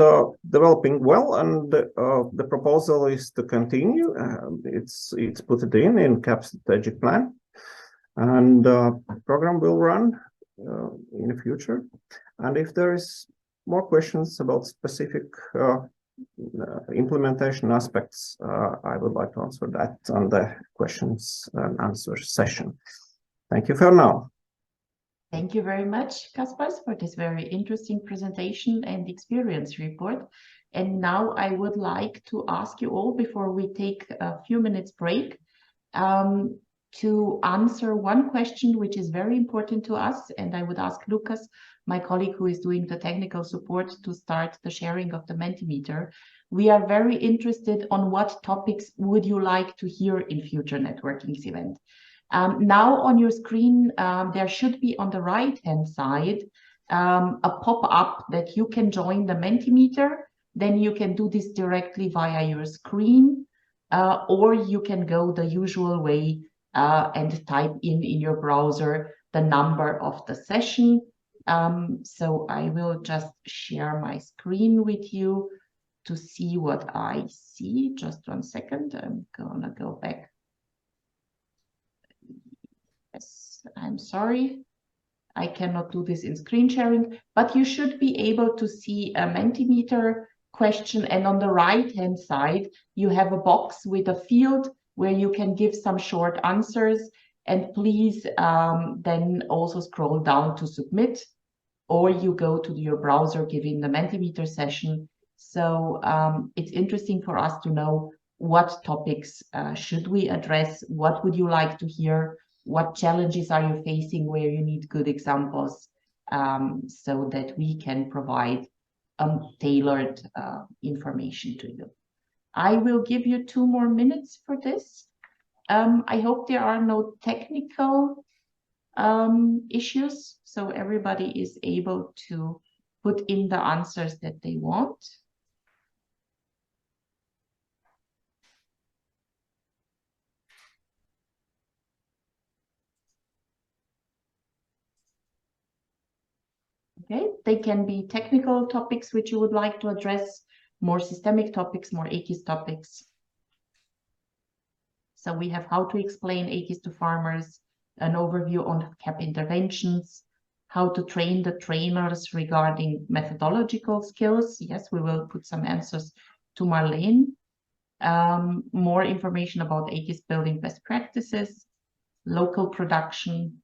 developing well, and the proposal is to continue. It's put it in CAP strategic plan, and program will run in the future. And if there is more questions about specific implementation aspects, I would like to answer that on the questions and answers session. Thank you for now. Thank you very much, Kaspars, for this very interesting presentation and experience report. And now I would like to ask you all, before we take a few minutes break, to answer one question which is very important to us. And I would ask Lucas, my colleague who is doing the technical support, to start the sharing of the Mentimeter. We are very interested on what topics would you like to hear in future networking event. Now on your screen, there should be on the right-hand side a pop-up that you can join the Mentimeter. Then you can do this directly via your screen, or you can go the usual way and type in your browser the number of the session. So I will just share my screen with you to see what I see. Just 1 second, I'm gonna go back. Yes, I'm sorry, I cannot do this in screen sharing, but you should be able to see a Mentimeter question, and on the right-hand side, you have a box with a field where you can give some short answers, and please then also scroll down to submit, or you go to your browser giving the Mentimeter session. So it's interesting for us to know what topics should we address, what would you like to hear, what challenges are you facing where you need good examples, so that we can provide tailored information to you. I will give you 2 more minutes for this. I hope there are no technical issues, so everybody is able to put in the answers that they want. Okay, they can be technical topics which you would like to address, more systemic topics, more AKIS topics. So we have how to explain AKIS to farmers, an overview on CAP interventions, how to train the trainers regarding methodological skills. Yes, we will put some answers to Marlene. More information about AKIS building best practices, local production,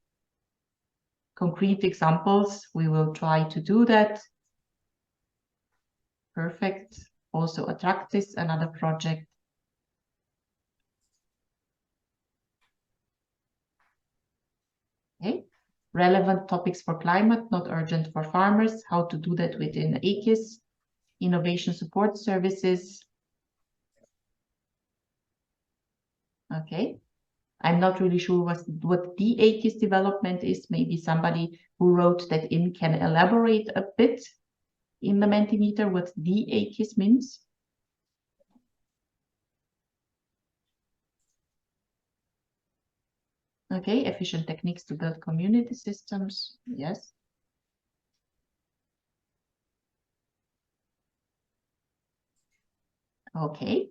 concrete examples. We will try to do that. Perfect. Also Attractis, another project. Okay. Relevant topics for climate, not urgent for farmers. How to do that within AKIS. Innovation support services. Okay. I'm not really sure what the AKIS development is. Maybe somebody who wrote that in can elaborate a bit. in the Mentimeter what the AKIS means? Okay, efficient techniques to build community systems. Yes. Okay.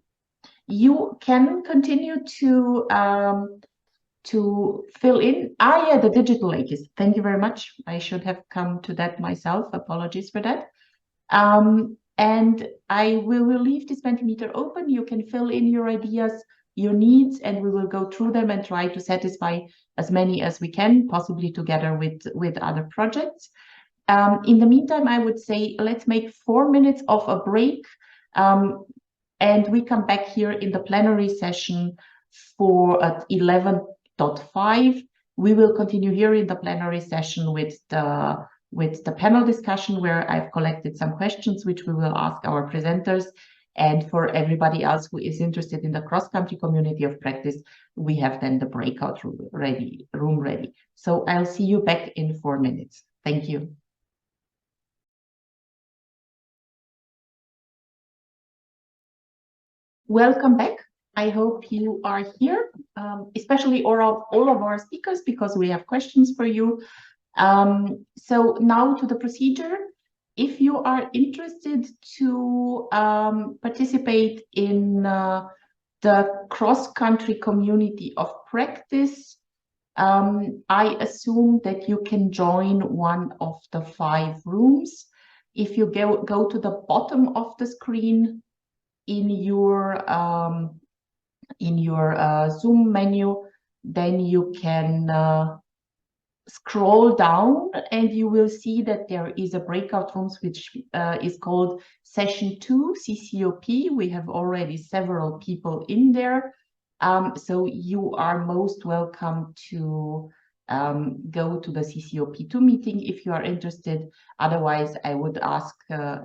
You can continue to fill in. Yeah, the digital AKIS. Thank you very much. I should have come to that myself. Apologies for that. And I will leave this Mentimeter open. You can fill in your ideas, your needs, and we will go through them and try to satisfy as many as we can, possibly together with other projects. In the meantime, I would say let's make 4 minutes of a break, and we come back here in the plenary session for at 11:05. We will continue here in the plenary session with the panel discussion, where I've collected some questions which we will ask our presenters. And for everybody else who is interested in the cross-country community of practice, we have then the breakout room ready. So I'll see you back in 4 minutes. Thank you. Welcome back. I hope you are here, especially all of our speakers, because we have questions for you. So now to the procedure. If you are interested to participate in the cross-country community of practice, I assume that you can join one of the 5 rooms. If you go to the bottom of the screen in your Zoom menu, then you can scroll down and you will see that there is a breakout rooms which is called session 2 CCOP. We have already several people in there, so you are most welcome to go to the CCOP2 meeting if you are interested. Otherwise, I would ask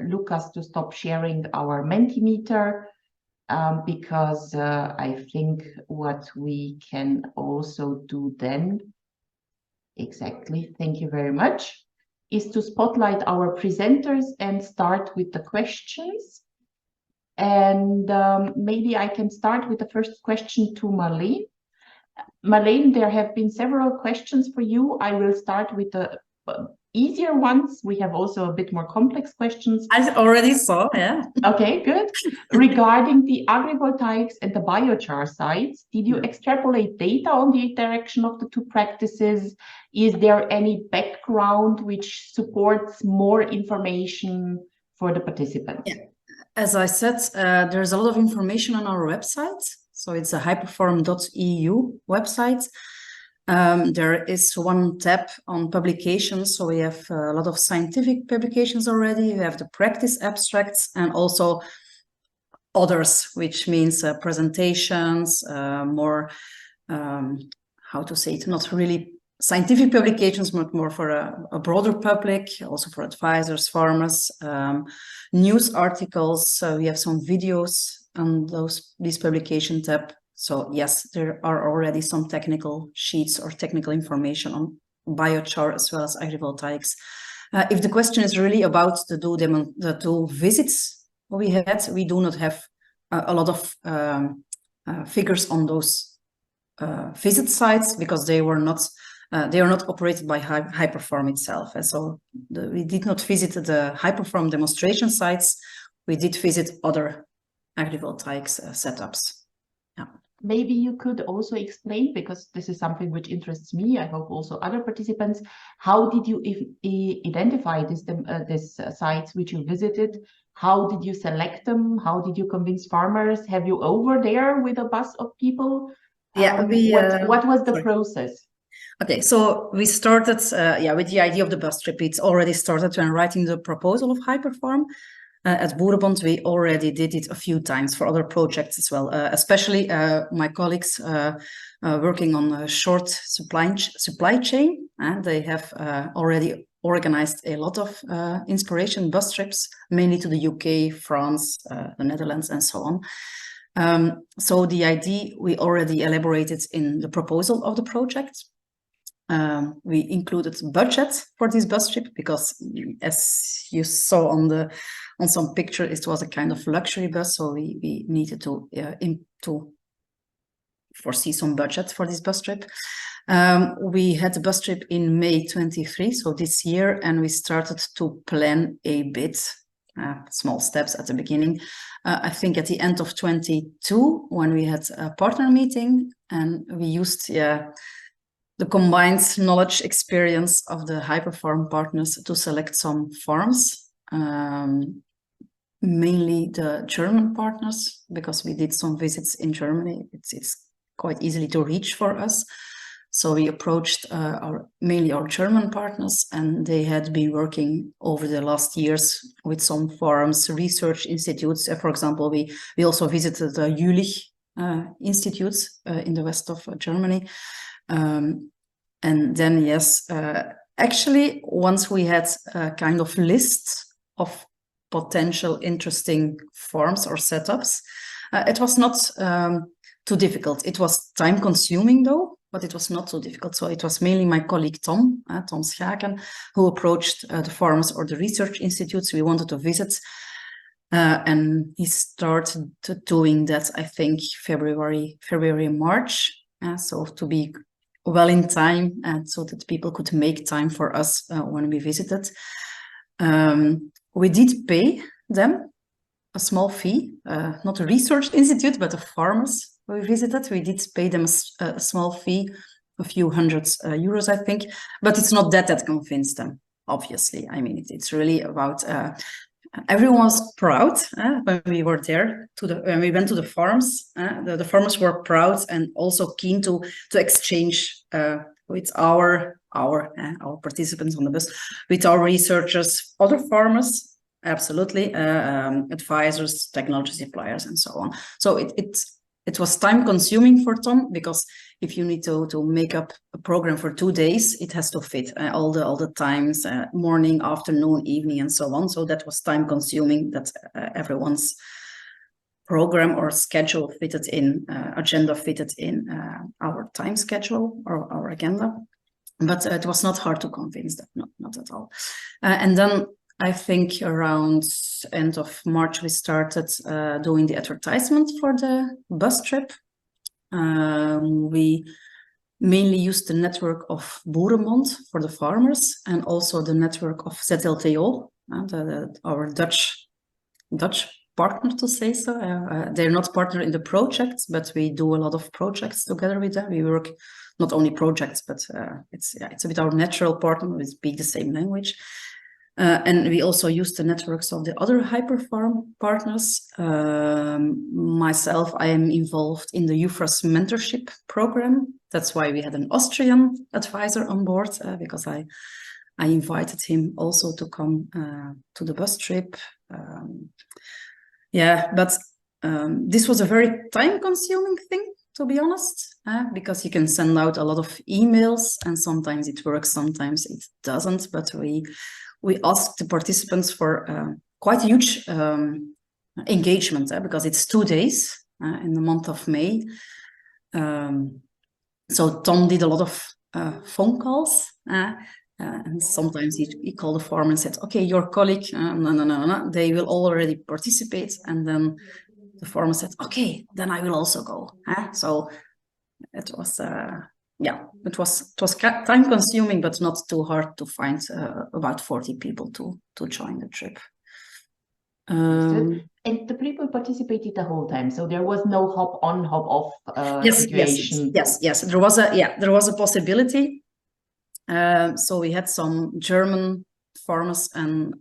Lucas to stop sharing our Mentimeter, because I think what we can also do then, exactly, thank you very much, is to spotlight our presenters and start with the questions. And maybe I can start with the first question to Marleen. Marleen, there have been several questions for you. I will start with the easier ones. We have also a bit more complex questions. I already saw, yeah. Okay, good. Regarding the agrivoltaics and the biochar sites, did you extrapolate data on the interaction of the 2 practices? Is there any background which supports more information for the participants? Yeah. As I said, there's a lot of information on our website. So it's a hyperform.eu website. There is one tab on publications. So we have a lot of scientific publications already. We have the practice abstracts and also others, which means presentations, more, how to say it, not really scientific publications, but more for a broader public, also for advisors, farmers, news articles. So we have some videos on this publication tab. So yes, there are already some technical sheets or technical information on biochar as well as agrivoltaics. If the question is really about the 2 visits we had, we do not have a lot of figures on those visit sites, because they are not operated by Hyperform itself. And so we did not visit the Hyperform demonstration sites. We did visit other agrivoltaics setups. Yeah. Maybe you could also explain, because this is something which interests me, I hope also other participants, how did you identify these sites which you visited? How did you select them? How did you convince farmers? Have you over there with a bus of people? Yeah, what was the process? Okay, so we started with the idea of the bus trip. It's already started when writing the proposal of Hyperform. At Boerenbond, we already did it a few times for other projects as well, especially my colleagues working on a short supply chain. And they have already organized a lot of inspiration bus trips, mainly to the UK, France, the Netherlands, and so on. So the idea we already elaborated in the proposal of the project. We included budget for this bus trip because, as you saw on some picture, it was a kind of luxury bus, so we needed to foresee some budget for this bus trip. We had the bus trip in May 23, so this year, and we started to plan a bit, small steps at the beginning. I think at the end of 22, when we had a partner meeting, and we used the combined knowledge experience of the Hyperform partners to select some farms, mainly the German partners, because we did some visits in Germany. It's quite easily to reach for us. So we approached mainly our German partners, and they had been working over the last years with some farms, research institutes. For example, we also visited the Jülich institutes in the west of Germany. And then, yes, actually, once we had a kind of list of potential interesting farms or setups, it was not too difficult. It was time consuming though, but it was not so difficult. So it was mainly my colleague Tom Schaken, who approached the farms or the research institutes we wanted to visit. And he started doing that, I think, February, March. So to be well in time, and so that people could make time for us when we visited. We did pay them a small fee, not a research institute, but the farmers we visited. We did pay them a small fee, a few hundred euros, I think, but it's not that convinced them, obviously. I mean, it's really about, everyone was proud when we were there, when we went to the farms. The farmers were proud and also keen to exchange with our participants on the bus, with our researchers, other farmers, absolutely, advisors, technology suppliers, and so on. So it was time consuming for Tom, because if you need to make up a program for 2 days, it has to fit all the times, morning, afternoon, evening, and so on. So that was time consuming, that everyone's program or schedule fitted in, agenda fitted in our time schedule or our agenda. But it was not hard to convince them, not at all. And then I think around end of March, we started doing the advertisement for the bus trip. We mainly used the network of Boerenbond for the farmers, and also the network of ZLTO, our Dutch partner, to say so. They're not partner in the projects, but we do a lot of projects together with them. We work not only projects, but it's a bit our natural partner. We speak the same language. And we also use the networks of the other Hyperform partners. Myself, I am involved in the UFRAS mentorship program. That's why we had an Austrian advisor on board, because I invited him also to come to the bus trip. But this was a very time-consuming thing, to be honest, because you can send out a lot of emails, and sometimes it works, sometimes it doesn't. But we asked the participants for quite a huge engagement, because it's 2 days in the month of May. So Tom did a lot of phone calls, and sometimes he called the farm and said, okay, your colleague, no, they will already participate. And then the farmer said, okay, then I will also go. So it was... it was time consuming, but not too hard to find about 40 people to join the trip. And the people participated the whole time, so there was no hop on, hop off situation. Yes. There was a possibility. So we had some German farmers and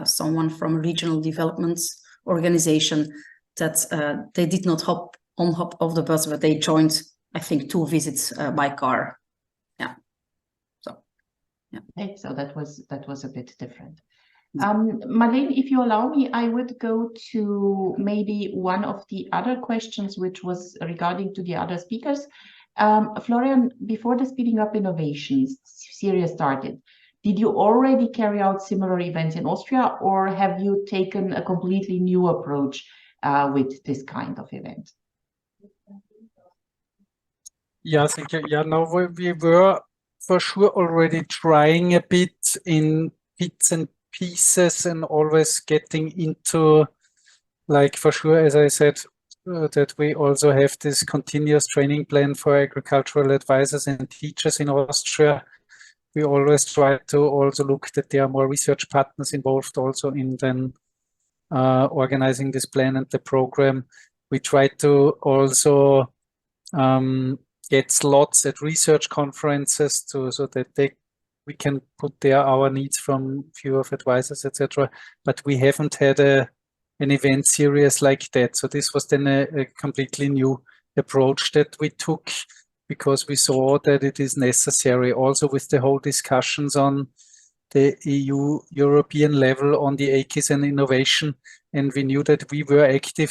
someone from a regional development organization that they did not hop on, hop off the bus, but they joined, I think, 2 visits by car. Okay, so that was a bit different. Marlene, if you allow me, I would go to maybe one of the other questions, which was regarding to the other speakers. Florian, before the Speeding Up Innovations series started, did you already carry out similar events in Austria, or have you taken a completely new approach with this kind of event? Yeah, thank you. Yeah, no, we were for sure already trying a bit in bits and pieces and always getting into, like, for sure, as I said, that we also have this continuous training plan for agricultural advisors and teachers in Austria. We always try to also look that there are more research partners involved also in then organizing this plan and the program. We try to also get slots at research conferences so that we can put there our needs from view of advisors, etc. But we haven't had an event series like that. So this was then a completely new approach that we took, because we saw that it is necessary also with the whole discussions on the European level on the AKIS and innovation. And we knew that we were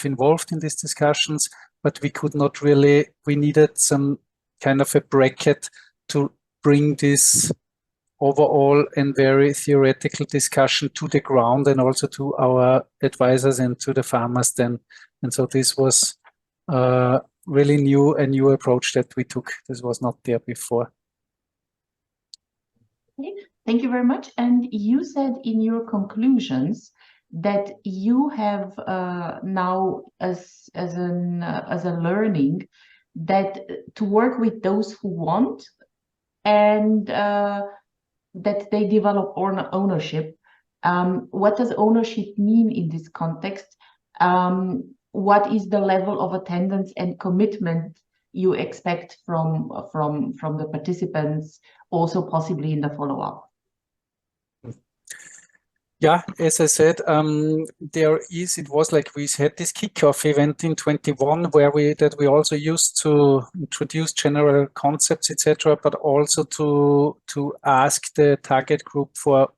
involved in these discussions, but we could not really, we needed some kind of a bracket to bring this overall and very theoretical discussion to the ground and also to our advisors and to the farmers then. And so this was really a new approach that we took. This was not there before. Okay. Thank you very much. And you said in your conclusions that you have now as a learning that to work with those who want and that they develop ownership. What does ownership mean in this context? What is the level of attendance and commitment you expect from the participants, also possibly in the follow-up? Yeah, as I said, it was like we had this kickoff event in 21 where we also used to introduce general concepts, etc., but also to ask the target group for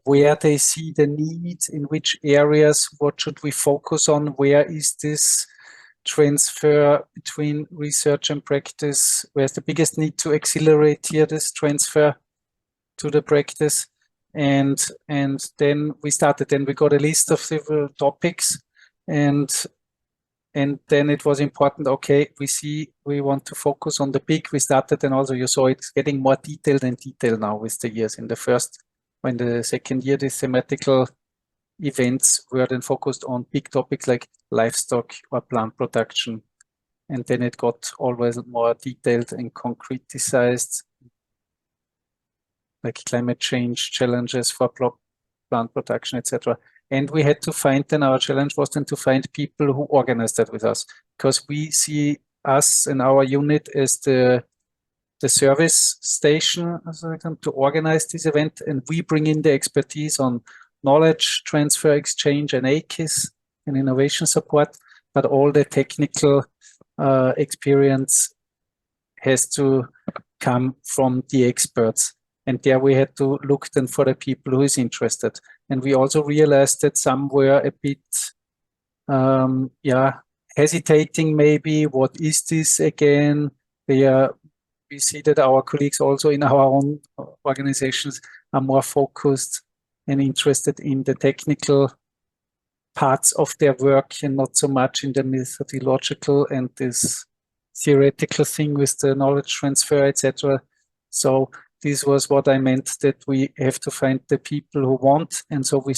where they see the needs, in which areas, what should we focus on, where is this transfer between research and practice, where's the biggest need to accelerate here this transfer to the practice. And then we started, then we got a list of several topics, and then it was important, okay, we want to focus on the big. We started, and also you saw it's getting more detailed and detailed now with the years. In the second year, the thematical events were then focused on big topics like livestock or plant production. And then it got always more detailed and concretized, like climate change challenges for plant production, etc. And we had to find, then our challenge was then to find people who organize that with us, because we see us and our unit as the service station to organize this event, and we bring in the expertise on knowledge transfer, exchange, and AKIS and innovation support, but all the technical experience has to come from the experts. And there we had to look then for the people who is interested. And we also realized that some were a bit, hesitating maybe. What is this again? We see that our colleagues also in our own organizations are more focused and interested in the technical parts of their work and not so much in the methodological and this theoretical thing with the knowledge transfer, etc. So this was what I meant, that we have to find the people who want. And so we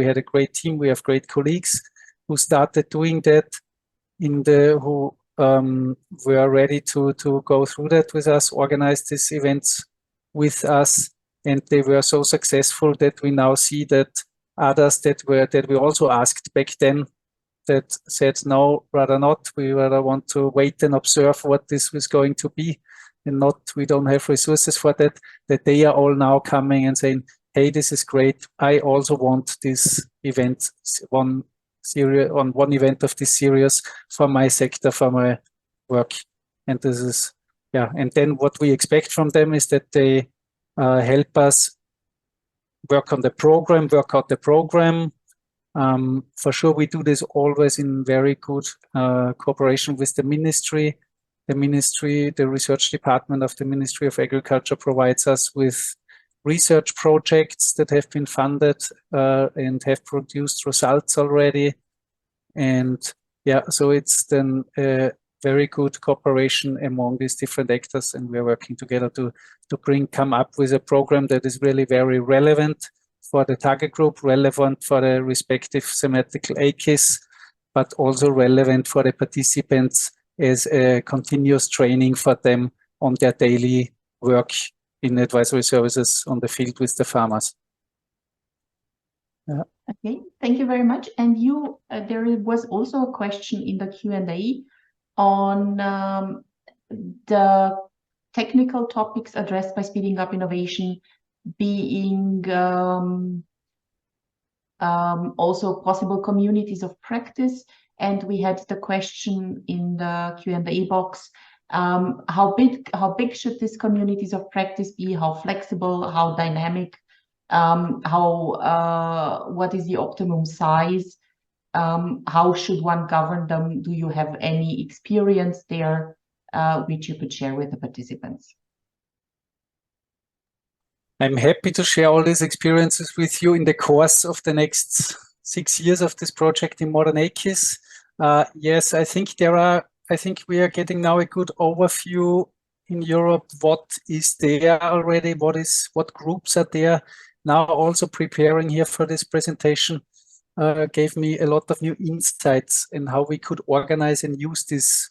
had a great team. We have great colleagues who started doing that, who were ready to go through that with us, organize these events with us. And they were so successful that we now see that others that we also asked back then that said, no, rather not. We rather want to wait and observe what this was going to be. And we don't have resources for that they are all now coming and saying, hey, this is great. I also want this event, one event of this series for my sector, for my work. And this is, and then what we expect from them is that they help us work out the program. For sure, we do this always in very good cooperation with the ministry. The research department of the Ministry of Agriculture provides us with research projects that have been funded and have produced results already. And so it's then very good cooperation among these different actors, and we are working together to come up with a program that is really very relevant for the target group, relevant for the respective thematical AKIS, but also relevant for the participants as a continuous training for them on their daily work in advisory services on the field with the farmers. Yeah. Okay, thank you very much. And you, there was also a question in the Q&A on the technical topics addressed by Speeding Up Innovation being also possible communities of practice. And we had the question in the Q&A box, how big should these communities of practice be? How flexible, how dynamic, what is the optimum size? How should one govern them? Do you have any experience there which you could share with the participants? I'm happy to share all these experiences with you in the course of the next 6 years of this project in modernAKIS. Yes, I think we are getting now a good overview in Europe. What is there already? What groups are there? Now also preparing here for this presentation gave me a lot of new insights in how we could organize and use these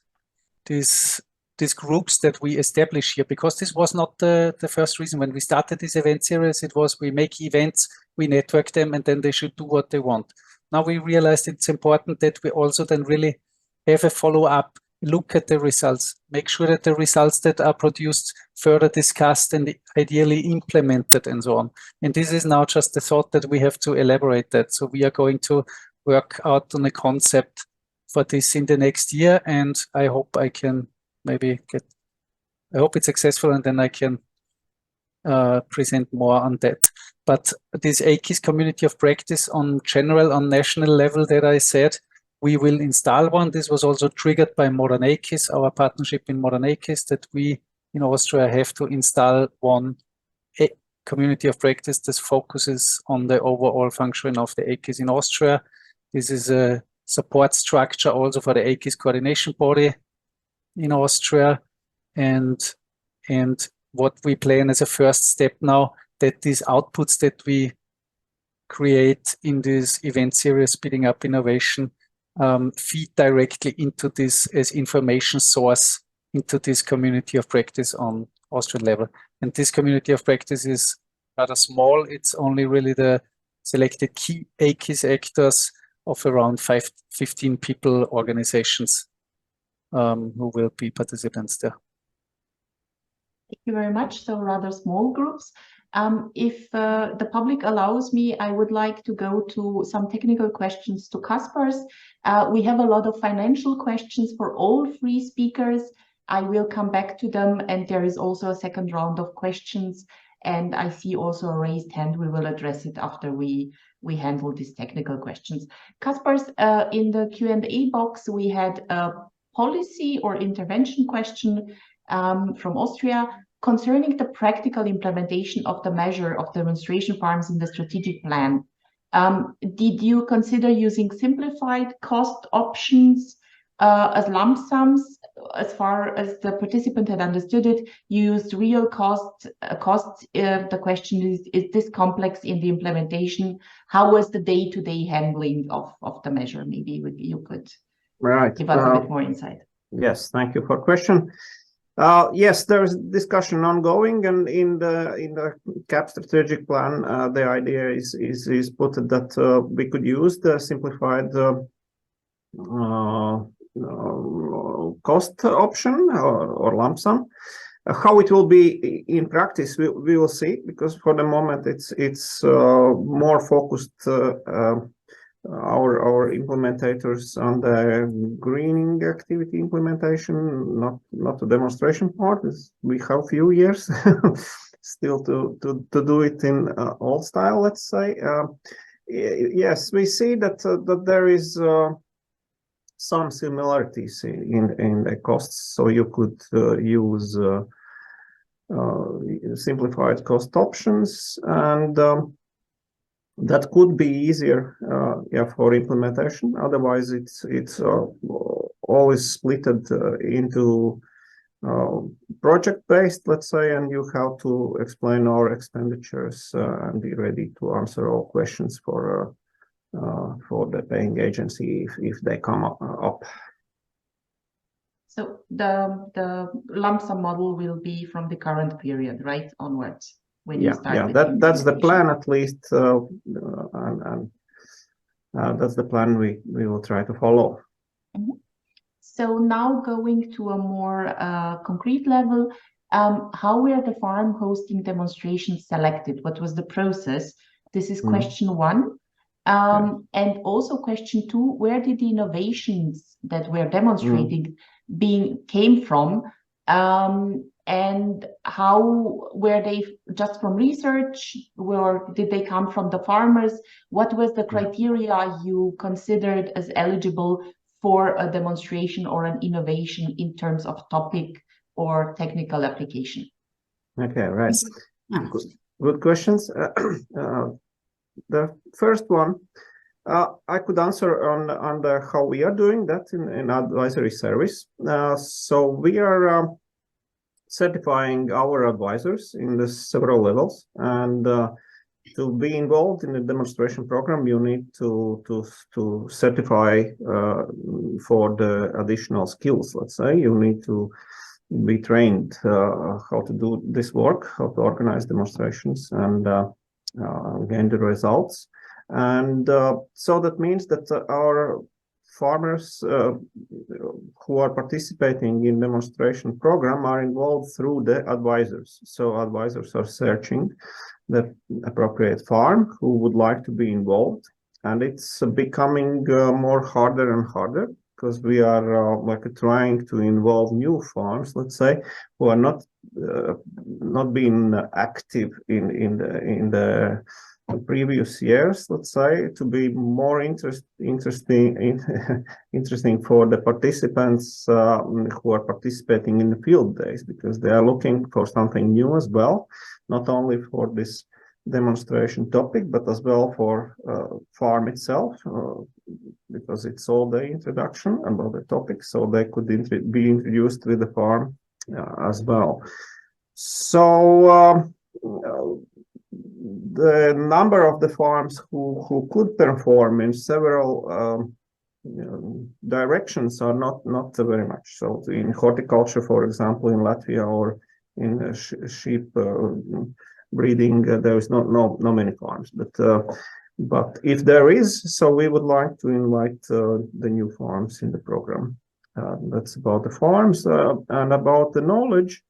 groups that we establish here, because this was not the first reason. When we started this event series, it was we make events, we network them, and then they should do what they want. Now we realized it's important that we also then really have a follow-up, look at the results, make sure that the results that are produced further discussed and ideally implemented and so on. And this is now just the thought that we have to elaborate that. So we are going to work out on a concept for this in the next year, and I hope I can I hope it's successful, and then I can present more on that. But this AKIS community of practice on national level that I said, we will install one. This was also triggered by modernAKIS, our partnership in modernAKIS, that we in Austria have to install one community of practice that focuses on the overall function of the AKIS in Austria. This is a support structure also for the AKIS coordination body in Austria, and what we plan as a first step now, that these outputs that we create in this event series Speeding Up Innovation feed directly into this as information source into this community of practice on Austrian level. And this community of practice is rather small. It's only really the selected key AKIS actors of around 15 people, organizations who will be participants there. Thank you very much. So rather small groups. If the public allows me, I would like to go to some technical questions to Kaspars. We have a lot of financial questions for all 3 speakers. I will come back to them, and there is also a second round of questions. And I see also a raised hand. We will address it after we handle these technical questions. Kaspars, in the Q&A box, we had a policy or intervention question from Austria concerning the practical implementation of the measure of demonstration farms in the strategic plan. Did you consider using simplified cost options as lump sums? As far as the participant had understood it, you used real costs. The question is this complex in the implementation? How was the day-to-day handling of the measure? Maybe you could give us a bit more insight. Yes, thank you for the question. Yes, there is discussion ongoing, and in the CAP strategic plan, the idea is put that we could use the simplified cost option or lump sum. How it will be in practice, we will see, because for the moment it's more focused. Our implementators on the greening activity implementation, not the demonstration part. We have few years still to do it in old style, let's say. Yes, we see that there is some similarities in the costs, so you could use simplified cost options, and that could be easier for implementation. Otherwise, it's all is splitted into project-based, let's say, and you have to explain our expenditures and be ready to answer all questions for the paying agency if they come up. So the lump sum model will be from the current period, right, onwards, when you start with that's the implementation. plan, at least, and that's the plan we will try to follow. Mm-hmm. So now going to a more concrete level, how were the farm hosting demonstrations selected? What was the process? This is question one. And also question two, where did the innovations that were demonstrated came from? And how were they just from research, or did they come from the farmers? What was the criteria you considered as eligible for a demonstration or an innovation in terms of topic or technical application? Okay, right. Good questions. The first one, I could answer on the how we are doing that in advisory service. So we are certifying our advisors in the several levels, and to be involved in the demonstration program, you need to certify for the additional skills. Let's say you need to be trained how to do this work, how to organize demonstrations, and gain the results. And so that means that our farmers who are participating in demonstration program are involved through the advisors. So advisors are searching the appropriate farm who would like to be involved, and it's becoming more harder and harder, because we are like trying to involve new farms, let's say, who are not being active in the previous years, let's say, to be more interesting for the participants who are participating in the field days, because they are looking for something new as well, not only for this demonstration topic, but as well for farm itself, because it's all the introduction about the topic, so they could be introduced with the farm as well. So the number of the farms who could perform in several directions are not very much. So in horticulture, for example, in Latvia, or in sheep breeding, there is no many farms, but if there is, so we would like to invite the new farms in the program. That's about the farms, and about the knowledge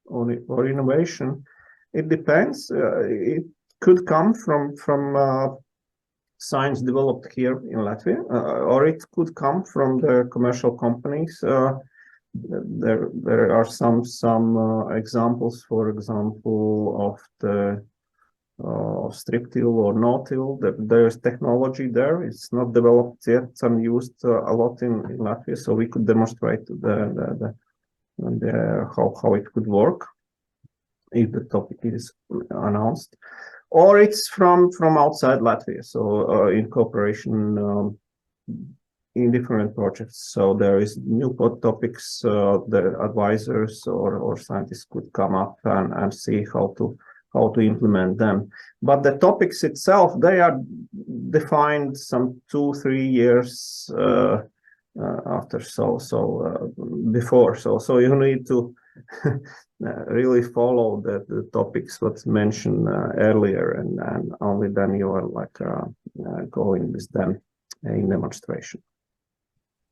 or innovation. It depends. It could come from science developed here in Latvia, or it could come from the commercial companies. There are some examples, for example, of the strip-till or no-till. There's technology there. It's not developed yet and used a lot in Latvia, so we could demonstrate how it could work if the topic is announced. Or it's from outside Latvia, so in cooperation in different projects. So there is new topics, the advisors or scientists could come up and see how to implement them. But the topics itself, they are defined some 2-3 years after, before. So you need to really follow the topics what's mentioned earlier, and only then you are like going with them in demonstration.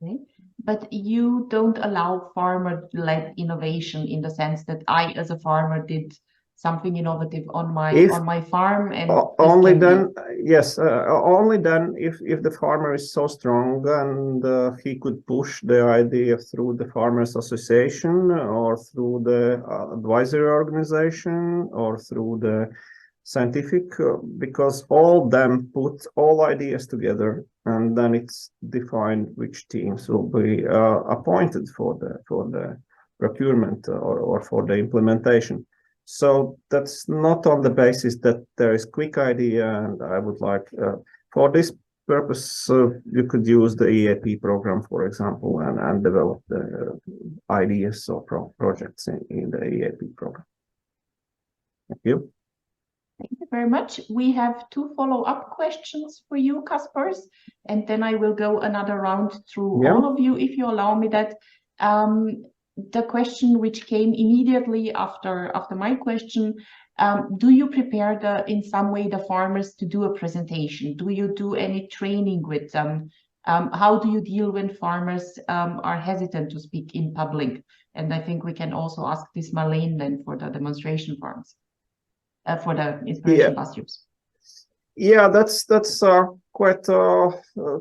Okay. But you don't allow farmer-led innovation in the sense that I, as a farmer, did something innovative on my farm, and only then, yes, only then if the farmer is so strong and he could push the idea through the farmers association, or through the advisory organization, or through the scientific, because all them put all ideas together, and then it's defined which teams will be appointed for the procurement or for the implementation. So that's not on the basis that there is quick idea, and I would like for this purpose, you could use the EAP program, for example, and develop the ideas or projects in the EAP program. Thank you. Thank you very much. We have 2 follow-up questions for you, Kaspars, and then I will go another round through all of you, if you allow me that. The question which came immediately after my question, do you prepare in some way the farmers to do a presentation? Do you do any training with them? How do you deal when farmers are hesitant to speak in public? And I think we can also ask this Marlene then for the demonstration farms. For the inspiration bus trips. Yeah, that's quite a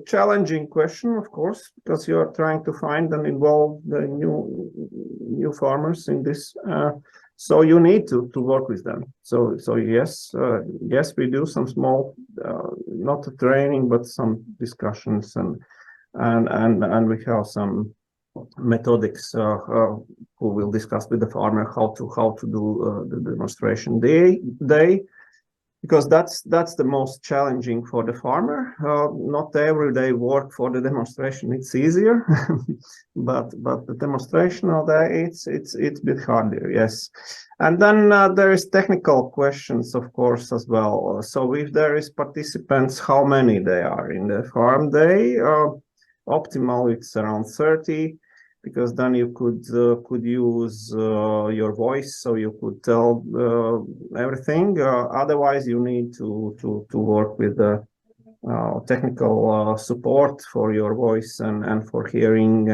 challenging question, of course, because you are trying to find and involve the new farmers in this. So you need to work with them. So yes, we do some small, not a training, but some discussions, and we have some methodics who will discuss with the farmer how to do the demonstration day, because that's the most challenging for the farmer. Not everyday work for the demonstration, it's easier, but the demonstration all day it's a bit harder, yes. And then there is technical questions, of course, as well. So if there is participants, how many they are in the farm day? Optimal, it's around 30. Because then you could use your voice, so you could tell everything. Otherwise, you need to work with the technical support for your voice and for hearing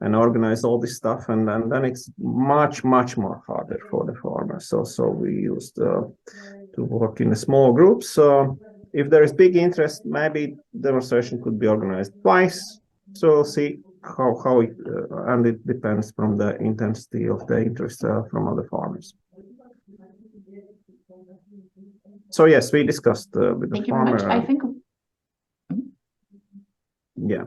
and organize all this stuff, and then it's much more harder for the farmers. So we used to work in small groups. If there is big interest, maybe demonstration could be organized twice. So we'll see how it and it depends from the intensity of the interest from other farmers. So yes, we discussed with the farmer. Thank you very much. I think. Yeah.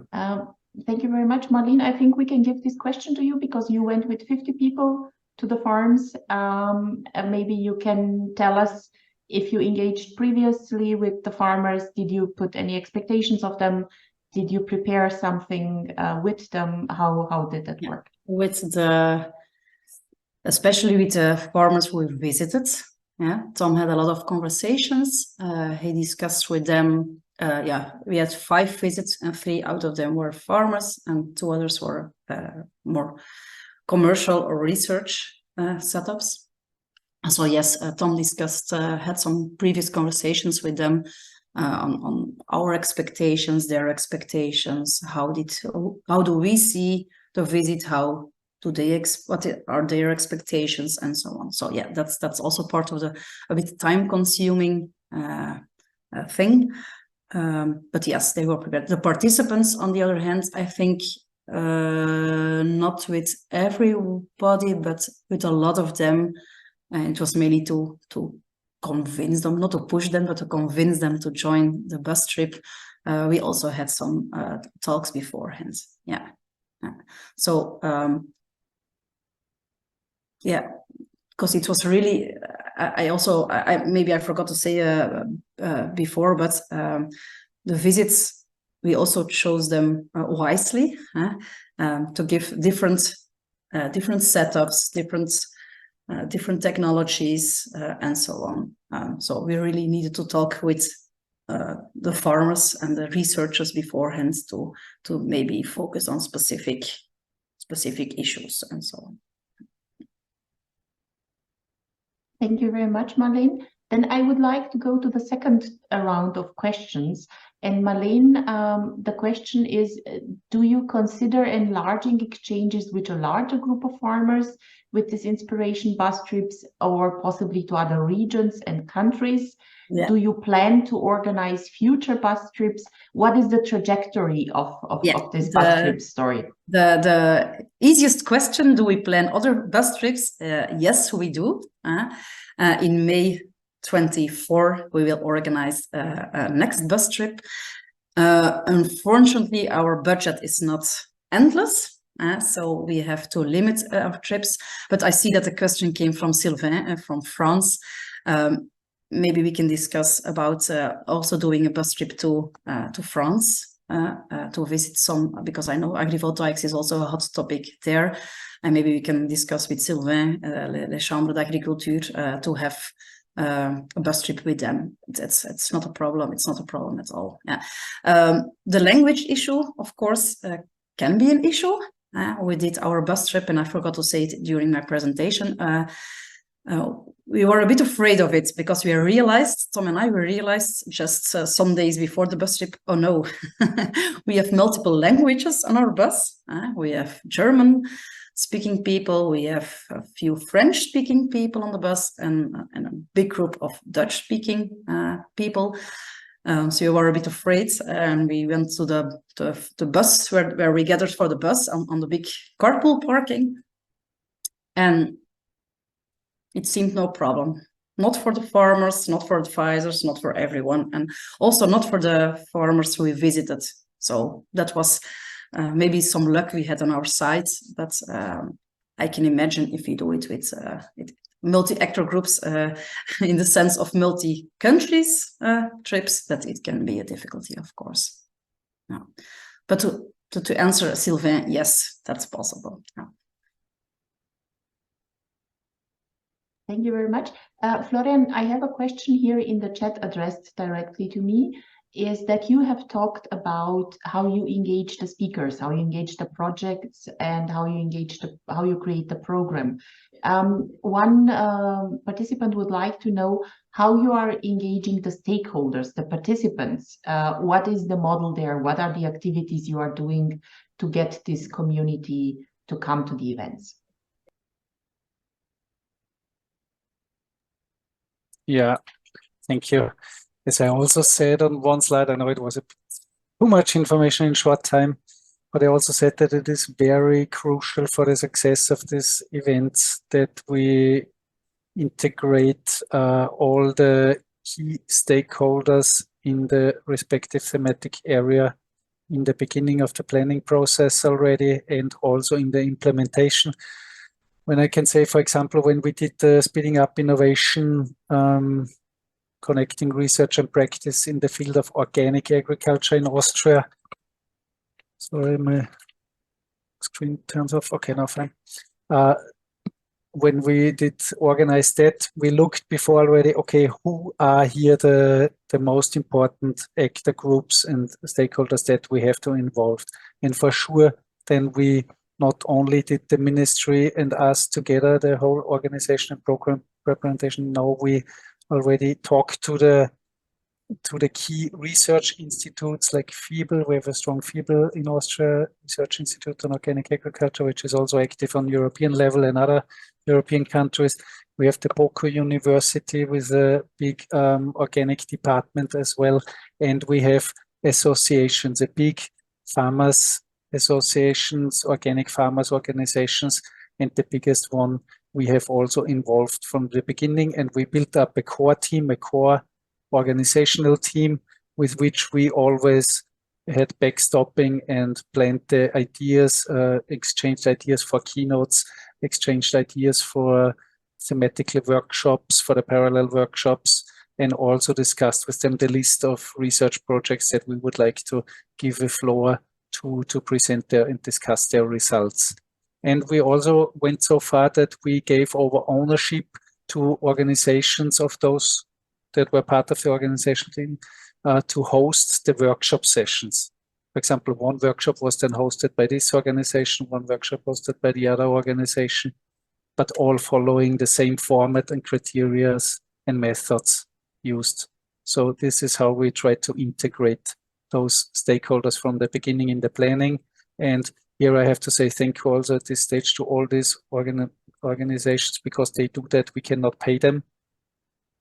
Thank you very much, Marlene. I think we can give this question to you because you went with 50 people to the farms. And maybe you can tell us if you engaged previously with the farmers. Did you put any expectations of them? Did you prepare something with them? How did that work? Especially with the farmers we visited. Yeah, Tom had a lot of conversations. He discussed with them. We had 5 visits, and 3 out of them were farmers, and 2 others were more commercial or research setups. So yes, Tom discussed, had some previous conversations with them. On our expectations, their expectations, how do we see the visit, what are their expectations, and so on. So yeah, that's also part of a bit time-consuming thing. But yes, they were prepared. The participants, on the other hand, I think not with everybody, but with a lot of them, it was mainly to convince them, not to push them, but to convince them to join the bus trip. We also had some talks beforehand. Yeah. So, because it was really, maybe I forgot to say before, but the visits, we also chose them wisely to give different setups, different technologies, and so on. So we really needed to talk with the farmers and the researchers beforehand to maybe focus on specific issues and so on. Thank you very much, Marlene. Then I would like to go to the second round of questions. And Marlene, the question is, do you consider enlarging exchanges with a larger group of farmers with this inspiration bus trips, or possibly to other regions and countries? Yeah. Do you plan to organize future bus trips? What is the trajectory of this bus trip story? The easiest question, do we plan other bus trips? Yes, we do. In May 24, we will organize a next bus trip. Unfortunately, our budget is not endless. So we have to limit our trips. But I see that the question came from Sylvain from France. maybe we can discuss about also doing a bus trip to France to visit some, because I know agrivoltaics is also a hot topic there, and maybe we can discuss with Sylvain, les chambres d'agriculture, to have a bus trip with them. It's not a problem. It's not a problem at all. Yeah. The language issue, of course, can be an issue. We did our bus trip, and I forgot to say it during my presentation. We were a bit afraid of it because we realized, Tom and I, just some days before the bus trip, oh no, we have multiple languages on our bus. We have German speaking people, we have a few French speaking people on the bus, and a big group of Dutch speaking people. So we were a bit afraid, and we went to the bus where we gathered for the bus on the big carpool parking, and it seemed no problem. Not for the farmers, not for advisors, not for everyone, and also not for the farmers who we visited. So that was maybe some luck we had on our side, but I can imagine if we do it with multi-actor groups in the sense of multi-countries trips, that it can be a difficulty, of course. Yeah. But to answer Sylvain, yes, that's possible. Yeah. Thank you very much. Florian, I have a question here in the chat addressed directly to me, is that you have talked about how you engage the speakers, how you engage the projects, and how you create the program. One participant would like to know how you are engaging the stakeholders, the participants. What is the model there? What are the activities you are doing to get this community to come to the events? Yeah, thank you. As I also said on one slide, I know it was a bit too much information in short time, but I also said that it is very crucial for the success of these events that we integrate all the key stakeholders in the respective thematic area in the beginning of the planning process already, and also in the implementation. When I can say, for example, when we did the Speeding Up Innovation, connecting research and practice in the field of organic agriculture in Austria. Sorry, my screen turns off. Okay, now fine. When we did organize that, we looked before already, okay, who are here the most important actor groups and stakeholders that we have to involve. And for sure, then we not only did the ministry and us together, the whole organization and program representation, now we already talked to the key research institutes like FIBEL. We have a strong FIBEL in Austria, Research Institute on Organic Agriculture, which is also active on European level and other European countries. We have the Boku University with a big organic department as well. And we have associations, a big farmers associations, organic farmers organizations, and the biggest one we have also involved from the beginning. And we built up a core team, a core organizational team with which we always had backstopping and planned the ideas, exchanged ideas for keynotes, exchanged ideas for thematically workshops, for the parallel workshops, and also discussed with them the list of research projects that we would like to give a floor to present their and discuss their results. And we also went so far that we gave over ownership to organizations of those that were part of the organization team to host the workshop sessions. For example, one workshop was then hosted by this organization, one workshop hosted by the other organization, but all following the same format and criteria and methods used. So this is how we try to integrate those stakeholders from the beginning in the planning. And here I have to say thank you also at this stage to all these organizations, because they do that. We cannot pay them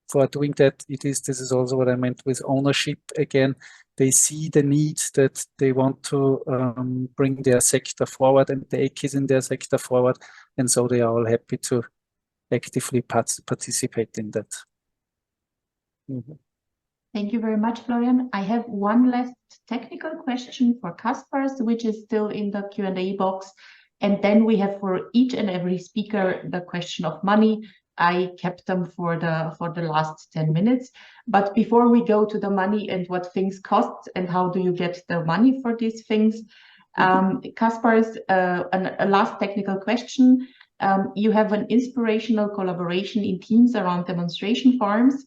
for doing that. This is also what I meant with ownership. Again, they see the need that they want to bring their sector forward and the AKIS in their sector forward. And so they are all happy to actively participate in that. Mm-hmm. Thank you very much, Florian. I have one last technical question for Kaspars, which is still in the Q&A box. And then we have for each and every speaker the question of money. I kept them for the last 10 minutes. But before we go to the money and what things cost and how do you get the money for these things, Kaspar's a last technical question. You have an inspirational collaboration in teams around demonstration farms.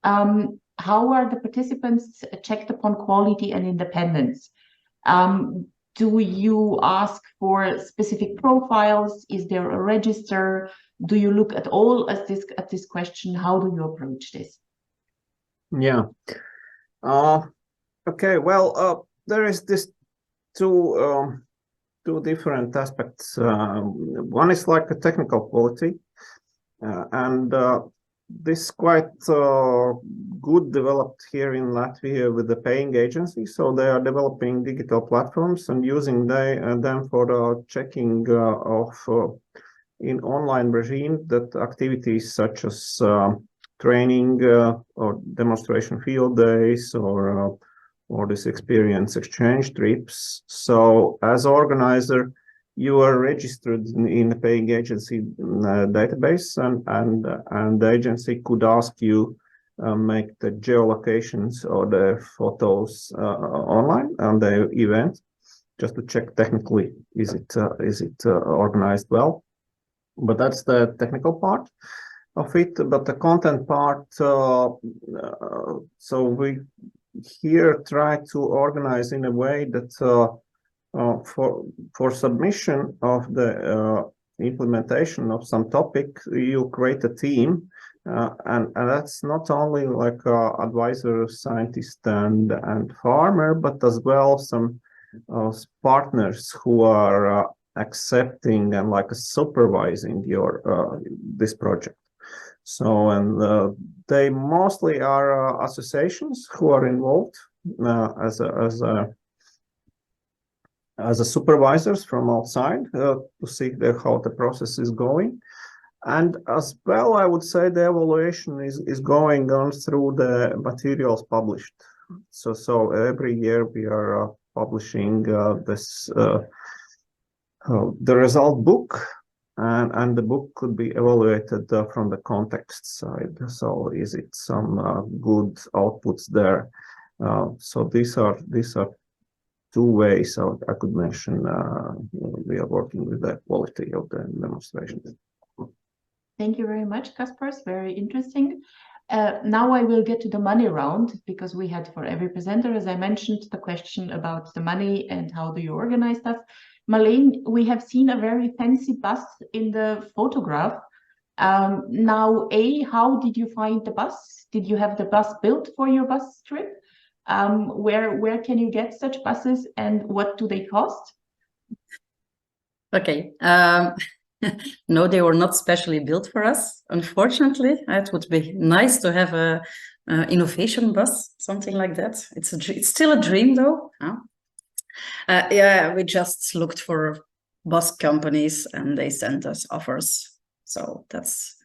How are the participants checked upon quality and independence? Do you ask for specific profiles? Is there a register? Do you look at all at this question? How do you approach this? Yeah. Okay. Well, there is this two different aspects. One is like the technical quality, and this quite good developed here in Latvia with the paying agency. So they are developing digital platforms and using them for the checking of in online regime that activities such as training or demonstration field days or this experience exchange trips. So as organizer, you are registered in the paying agency database, and the agency could ask you make the geolocations or the photos online on the event, just to check technically is it organized well. But that's the technical part of it. But the content part, so we here try to organize in a way that for submission of the implementation of some topic, you create a team, and that's not only like advisor, scientist, and farmer, but as well some partners who are accepting and like supervising your this project. So, and they mostly are associations who are involved as a supervisors from outside to see how the process is going. And as well, I would say the evaluation is going on through the materials published. So every year we are publishing this the result book, and the book could be evaluated from the context side. So is it some good outputs there? So these are two ways I could mention we are working with the quality of the demonstrations. Thank you very much, Kaspar. It's very interesting. Now I will get to the money round, because we had for every presenter, as I mentioned, the question about the money and how do you organize stuff. Marleen, we have seen a very fancy bus in the photograph. Now, how did you find the bus? Did you have the bus built for your bus trip? Where can you get such buses, and what do they cost? Okay. No, they were not specially built for us, unfortunately. It would be nice to have a innovation bus, something like that. It's still a dream, though. Huh? Yeah, we just looked for bus companies and they sent us offers. So that's,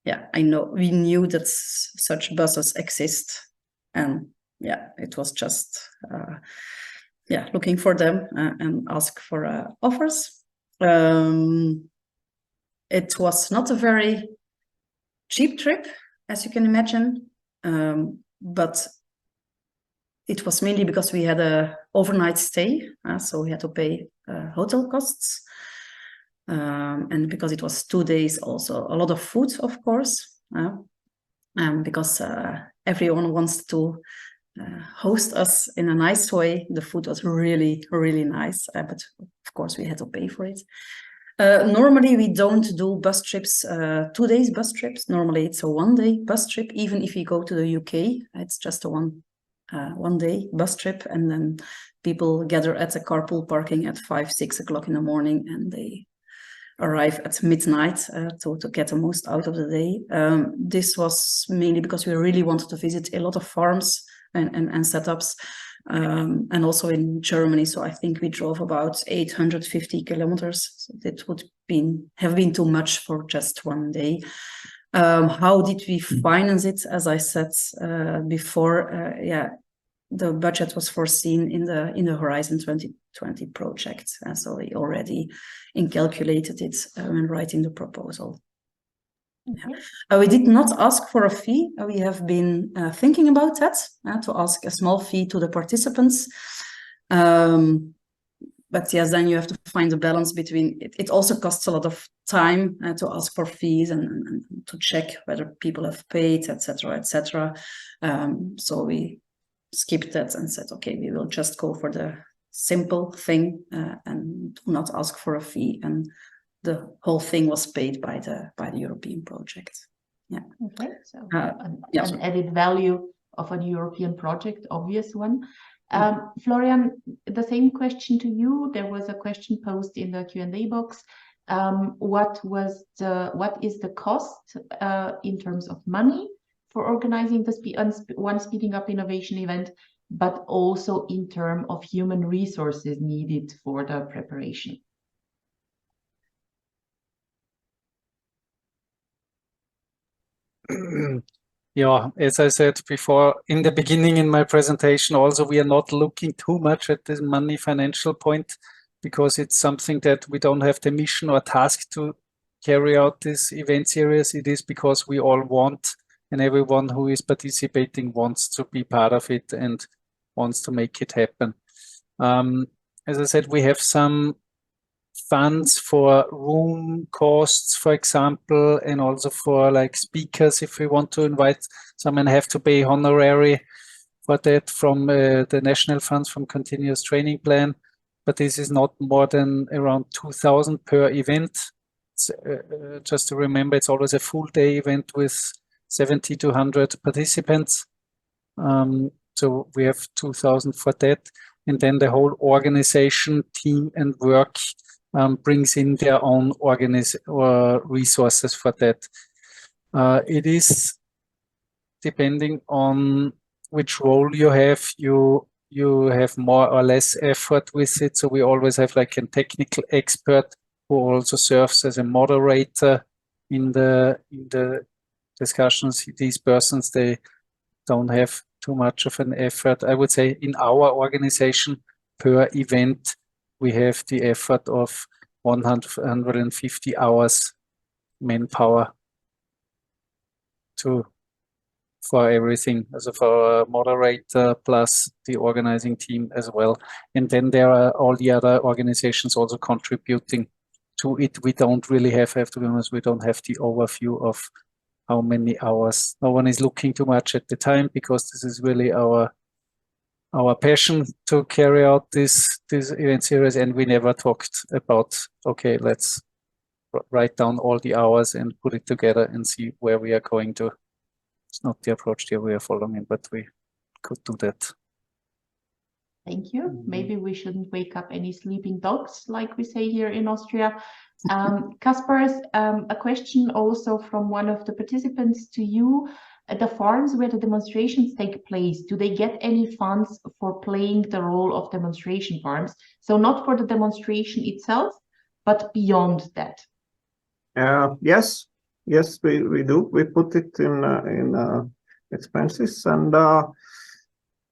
yeah, we knew that such buses exist, and yeah, it was just looking for them and ask for offers. It was not a very cheap trip, as you can imagine, but it was mainly because we had an overnight stay, so we had to pay hotel costs, and because it was 2 days, also a lot of food, of course, because everyone wants to host us in a nice way. The food was really, really nice, but of course we had to pay for it. Normally we don't do bus trips, 2 days bus trips. Normally it's a 1-day bus trip. Even if you go to the UK, it's just a one day bus trip, and then people gather at the carpool parking at 5-6 o'clock in the morning, and they arrive at midnight to get the most out of the day. This was mainly because we really wanted to visit a lot of farms and setups, and also in Germany. So I think we drove about 850 kilometers. So it would have been too much for just 1 day. How did we finance it? As I said before, the budget was foreseen in the Horizon 2020 project, and so we already calculated it when writing the proposal. Okay. We did not ask for a fee. We have been thinking about that, to ask a small fee to the participants. But yes, then you have to find a balance between it. It also costs a lot of time to ask for fees and to check whether people have paid, etc., etc. So we skipped that and said, okay, we will just go for the simple thing and do not ask for a fee. And the whole thing was paid by the European project. Yeah. Okay. So yeah. an added value of a European project, obvious one. Florian, the same question to you. There was a question posed in the Q&A box. What is the cost in terms of money for organizing the One Speeding Up Innovation event, but also in terms of human resources needed for the preparation? Yeah, as I said before in the beginning in my presentation, also we are not looking too much at this money financial point, because it's something that we don't have the mission or task to carry out this event series. It is because we all want, and everyone who is participating wants to be part of it and wants to make it happen. As I said, we have some funds for room costs, for example, and also for like speakers. If we want to invite someone, have to pay honorary for that from the national funds from continuous training plan. But this is not more than around 2,000 per event. Just to remember, it's always a full day event with 70 to 100 participants. So we have 2,000 for that. And then the whole organization, team and work brings in their own resources for that. It is depending on which role you have, you have more or less effort with it. So we always have like a technical expert who also serves as a moderator in the discussions. These persons, they don't have too much of an effort. I would say in our organization per event, we have the effort of 150 hours manpower for everything, as for a moderator plus the organizing team as well. And then there are all the other organizations also contributing to it. We don't really have to be honest, we don't have the overview of how many hours. No one is looking too much at the time, because this is really our passion to carry out this event series, and we never talked about, okay, let's write down all the hours and put it together and see where we are going to. It's not the approach that we are following, but we could do that. Thank you. Maybe we shouldn't wake up any sleeping dogs, like we say here in Austria. Kaspars, a question also from one of the participants to you. The farms where the demonstrations take place, do they get any funds for playing the role of demonstration farms? So not for the demonstration itself, but beyond that. Yes, we do. We put it in expenses, and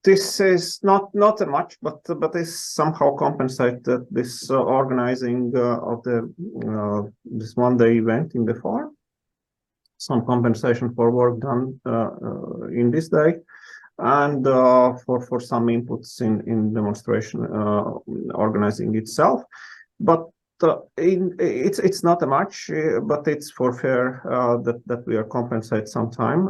this is not much, but is somehow compensated this organizing of this one-day event in the farm. Some compensation for work done in this day, and for some inputs in demonstration organizing itself. But it's not much, but it's for fair that we are compensate some time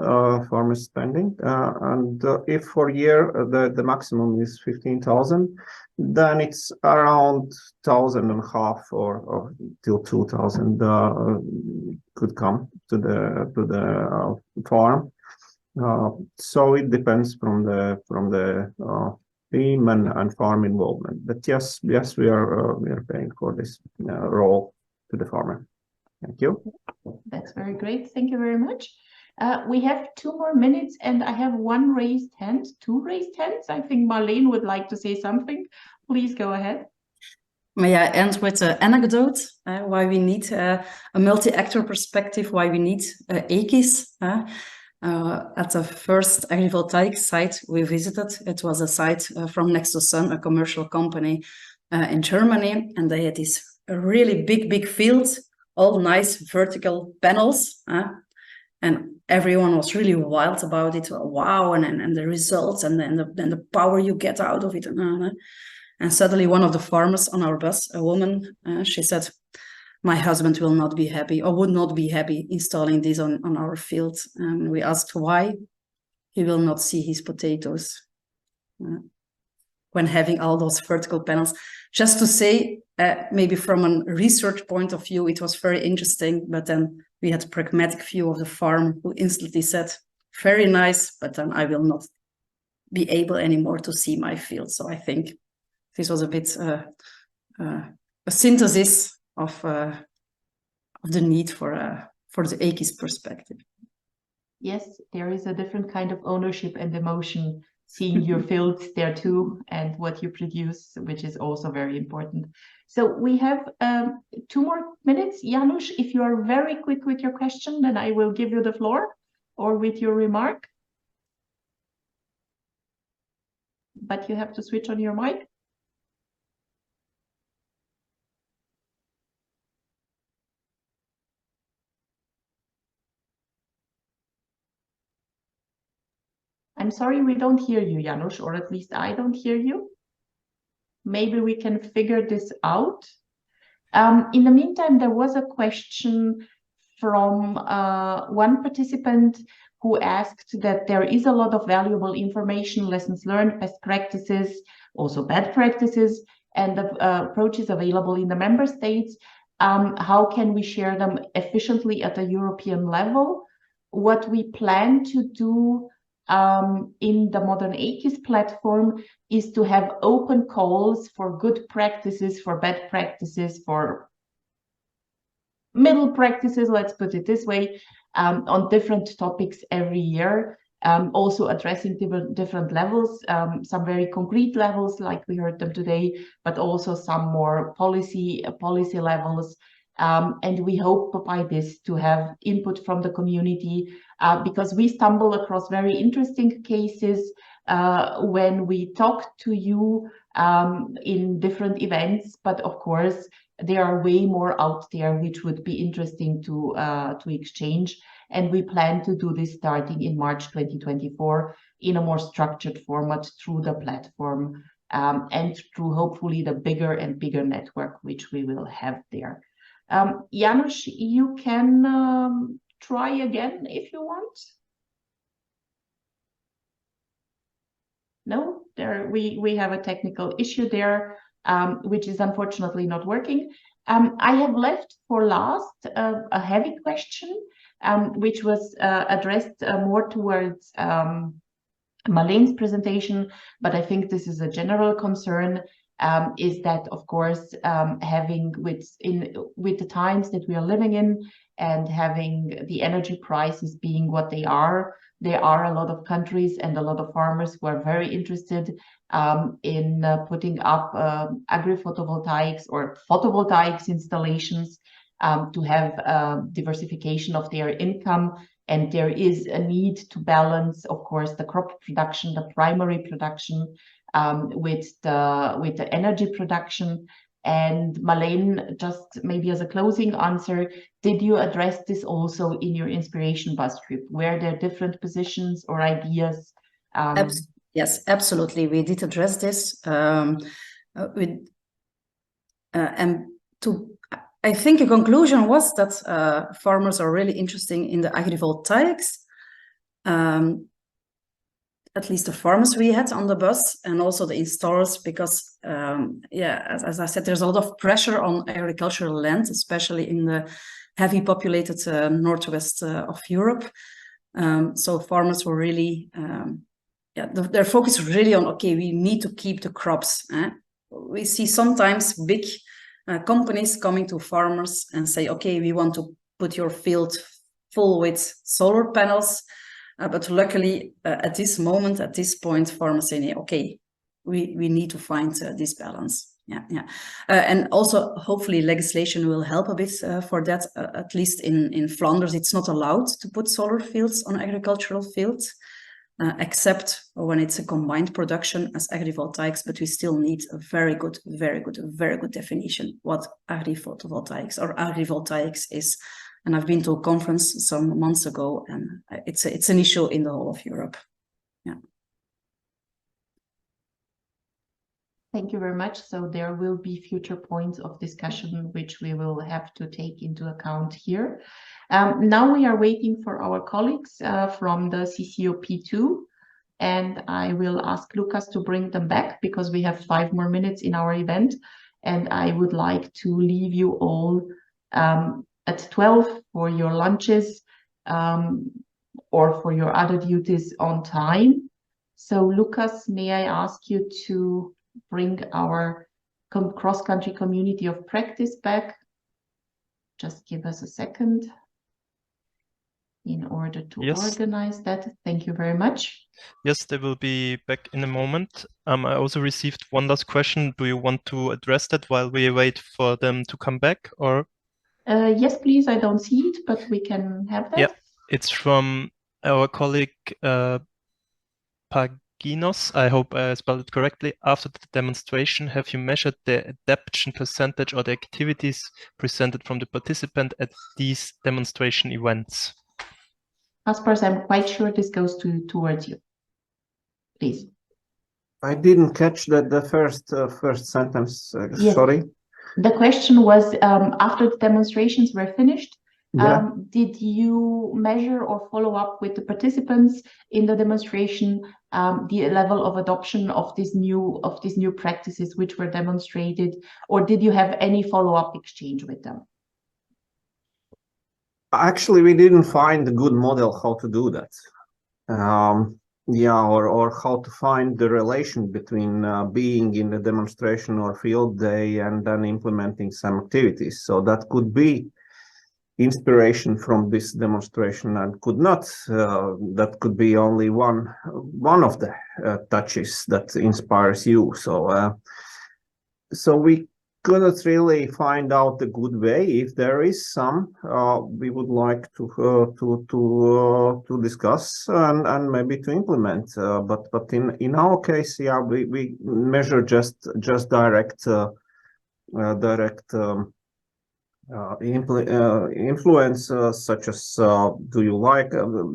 farmers spending. And if for year the maximum is 15,000, then it's around 1,500 or till 2,000 could come to the farm. So it depends from the team and farm involvement. But yes, we are paying for this role to the farmer. Thank you. That's very great. Thank you very much. We have 2 more minutes, and I have 2 raised hands. I think Marleen would like to say something. Please go ahead. May I end with an anecdote why we need a multi-actor perspective, why we need AKIS. At the first agrivoltaic site we visited, it was a site from Next to Sun, a commercial company in Germany, and they had these really big fields, all nice vertical panels. And everyone was really wild about it. Wow, and the results and the power you get out of it. And suddenly one of the farmers on our bus, a woman, she said, my husband will not be happy or would not be happy installing this on our field. And we asked why. He will not see his potatoes when having all those vertical panels. Just to say, maybe from a research point of view, it was very interesting, but then we had a pragmatic view of the farm who instantly said, very nice, but then I will not be able anymore to see my field. So I think this was a bit a synthesis of the need for the AKIS perspective. Yes, there is a different kind of ownership and emotion seeing your fields there too and what you produce, which is also very important. So we have 2 more minutes. Janusz, if you are very quick with your question, then I will give you the floor, or with your remark. But you have to switch on your mic. I'm sorry, we don't hear you, Janusz, or at least I don't hear you. Maybe we can figure this out. In the meantime, there was a question from one participant who asked that there is a lot of valuable information, lessons learned, best practices, also bad practices, and the approaches available in the member states. How can we share them efficiently at a European level? What we plan to do in the modernAKIS platform is to have open calls for good practices, for bad practices, for middle practices, let's put it this way, on different topics every year, also addressing different levels, some very concrete levels like we heard them today, but also some more policy levels. And we hope by this to have input from the community, because we stumble across very interesting cases when we talk to you in different events. But of course, there are way more out there which would be interesting to exchange. And we plan to do this starting in March 2024 in a more structured format through the platform and through hopefully the bigger and bigger network which we will have there. Janusz, you can try again if you want. No, there we have a technical issue there, which is unfortunately not working. I have left for last a heavy question, which was addressed more towards Marlene's presentation, but I think this is a general concern. Is that, of course, having with the times that we are living in and having the energy prices being what they are, there are a lot of countries and a lot of farmers who are very interested in putting up agri-photovoltaics or photovoltaics installations to have diversification of their income. And there is a need to balance, of course, the crop production, the primary production, with the energy production. And Marlene, just maybe as a closing answer, did you address this also in your inspiration bus trip? Were there different positions or ideas? Yes, absolutely. We did address this. I think a conclusion was that farmers are really interested in the agrivoltaics. At least the farmers we had on the bus, and also the installers, because as I said, there's a lot of pressure on agricultural land, especially in the heavy populated northwest of Europe. So farmers were really, their focus was really on, okay, we need to keep the crops. We see sometimes big companies coming to farmers and say, okay, we want to put your field full with solar panels. But luckily, at this moment, at this point, farmers say, okay, we need to find this balance. And also, hopefully, legislation will help a bit for that. At least in Flanders, it's not allowed to put solar fields on agricultural fields, except when it's a combined production as agrivoltaics. But we still need a very good definition what agri-photovoltaics or agrivoltaics is. And I've been to a conference some months ago, and it's an issue in the whole of Europe. Yeah. Thank you very much. So there will be future points of discussion which we will have to take into account here. Now we are waiting for our colleagues from the CCOP2, and I will ask Lucas to bring them back because we have 5 more minutes in our event, and I would like to leave you all at 12 for your lunches or for your other duties on time. So Lucas, may I ask you to bring our cross-country community of practice back? Just give us a second in order to organize that. Thank you very much. Yes, they will be back in a moment. I also received one last question. Do you want to address that while we wait for them to come back, or? Yes, please. I don't see it, but we can have that. Yeah, it's from our colleague Paginos. I hope I spelled it correctly. After the demonstration, have you measured the adaptation percentage or the activities presented from the participant at these demonstration events? Kaspars, I'm quite sure this goes towards you. Please. I didn't catch the first sentence. Yes. Sorry. The question was, after the demonstrations were finished, Yeah. did you measure or follow up with the participants in the demonstration the level of adoption of these new practices which were demonstrated, or did you have any follow-up exchange with them? Actually, we didn't find a good model how to do that. Yeah, or how to find the relation between being in a demonstration or field day and then implementing some activities. So that could be inspiration from this demonstration and could not. That could be only one of the touches that inspires you. So we couldn't really find out a good way. If there is some, we would like to discuss and maybe to implement. But in our case, yeah, we measure just direct influence, such as do you like?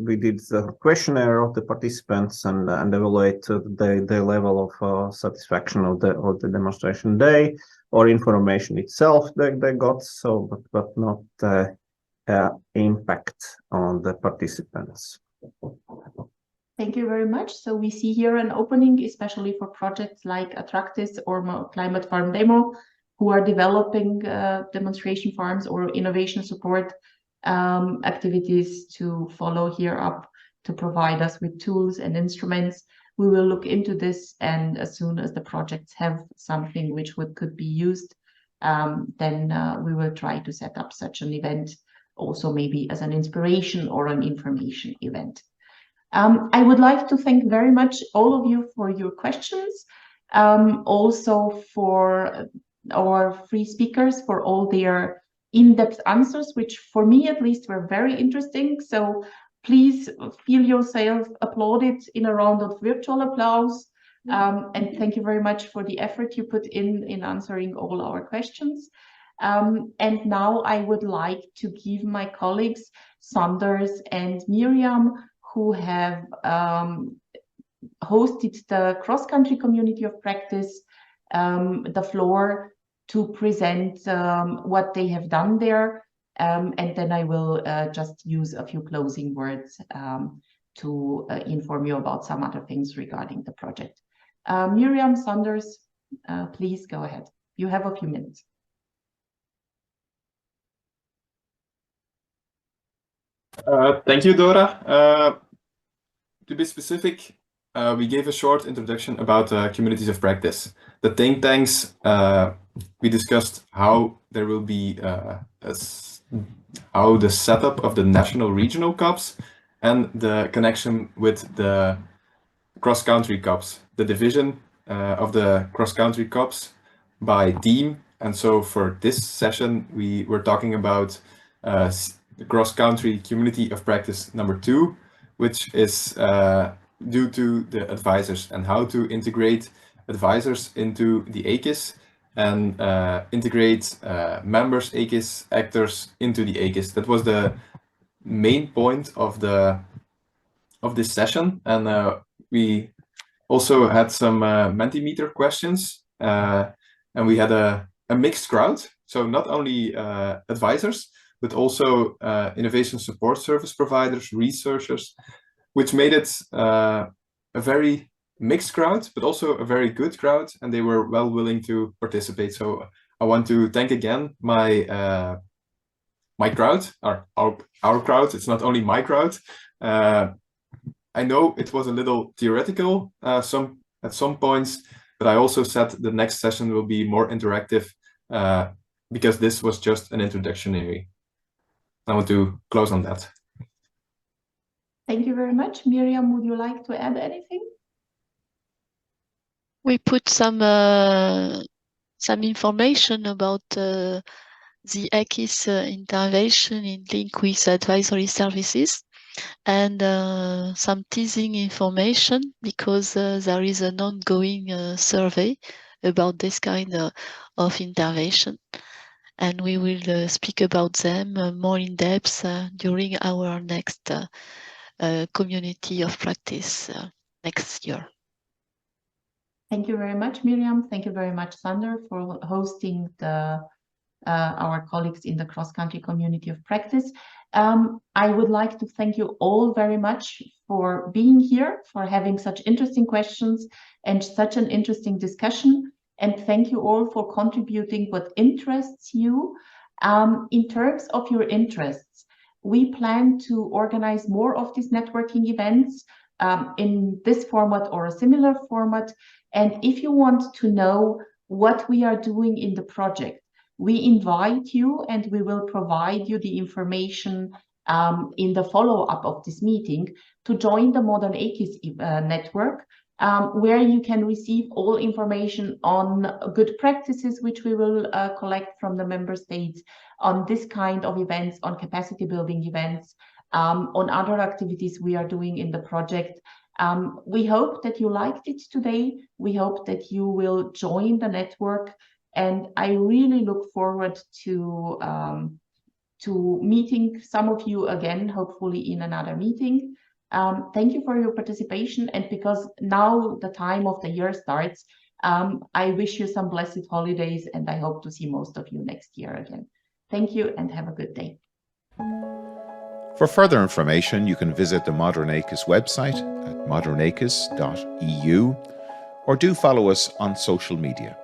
We did the questionnaire of the participants and evaluate the level of satisfaction of the demonstration day, or information itself they got. So, but not impact on the participants. Thank you very much. So we see here an opening, especially for projects like Attractis or Climate Farm Demo, who are developing demonstration farms or innovation support activities to follow here up to provide us with tools and instruments. We will look into this, and as soon as the projects have something which could be used, then we will try to set up such an event, also maybe as an inspiration or an information event. I would like to thank very much all of you for your questions, also for our free speakers for all their in-depth answers, which for me at least were very interesting. So please feel yourself applauded in a round of virtual applause. And thank you very much for the effort you put in answering all our questions. And now I would like to give my colleagues, Sanders and Miriam, who have hosted the cross-country community of practice, the floor to present what they have done there. And then I will just use a few closing words to inform you about some other things regarding the project. Miriam, Sanders, please go ahead. You have a few minutes. Thank you, Dora. To be specific, we gave a short introduction about communities of practice. The think tanks, we discussed how there will be how the setup of the national regional COPs and the connection with the cross-country COPs, the division of the cross-country COPs by team. And so for this session, we were talking about the cross-country community of practice number 2, which is due to the advisors and how to integrate advisors into the AKIS and integrate members, AKIS, actors into the AKIS. That was the main point of this session, and we also had some Mentimeter questions, and we had a mixed crowd. So not only advisors, but also innovation support service providers, researchers, which made it a very mixed crowd, but also a very good crowd, and they were well willing to participate. So I want to thank again my my crowd, or our crowd. It's not only my crowd. I know it was a little theoretical at some points, but I also said the next session will be more interactive because this was just an introductory. I want to close on that. Thank you very much. Miriam, would you like to add anything? We put some information about the AKIS intervention in link with advisory services, and some teasing information, because there is an ongoing survey about this kind of intervention, and we will speak about them more in depth during our next community of practice next year. Thank you very much, Miriam. Thank you very much, Sander, for hosting our colleagues in the cross-country community of practice. I would like to thank you all very much for being here, for having such interesting questions and such an interesting discussion. And thank you all for contributing what interests you. In terms of your interests, we plan to organize more of these networking events in this format or a similar format. And if you want to know what we are doing in the project, we invite you, and we will provide you the information in the follow-up of this meeting to join the modernAKIS network, where you can receive all information on good practices, which we will collect from the member states, on this kind of events, on capacity building events, on other activities we are doing in the project. We hope that you liked it today. We hope that you will join the network, and I really look forward to meeting some of you again, hopefully in another meeting. Thank you for your participation, and because now the time of the year starts, I wish you some blessed holidays, and I hope to see most of you next year again. Thank you and have a good day. For further information, you can visit the modernAKIS website at modernakis.eu, or do follow us on social media.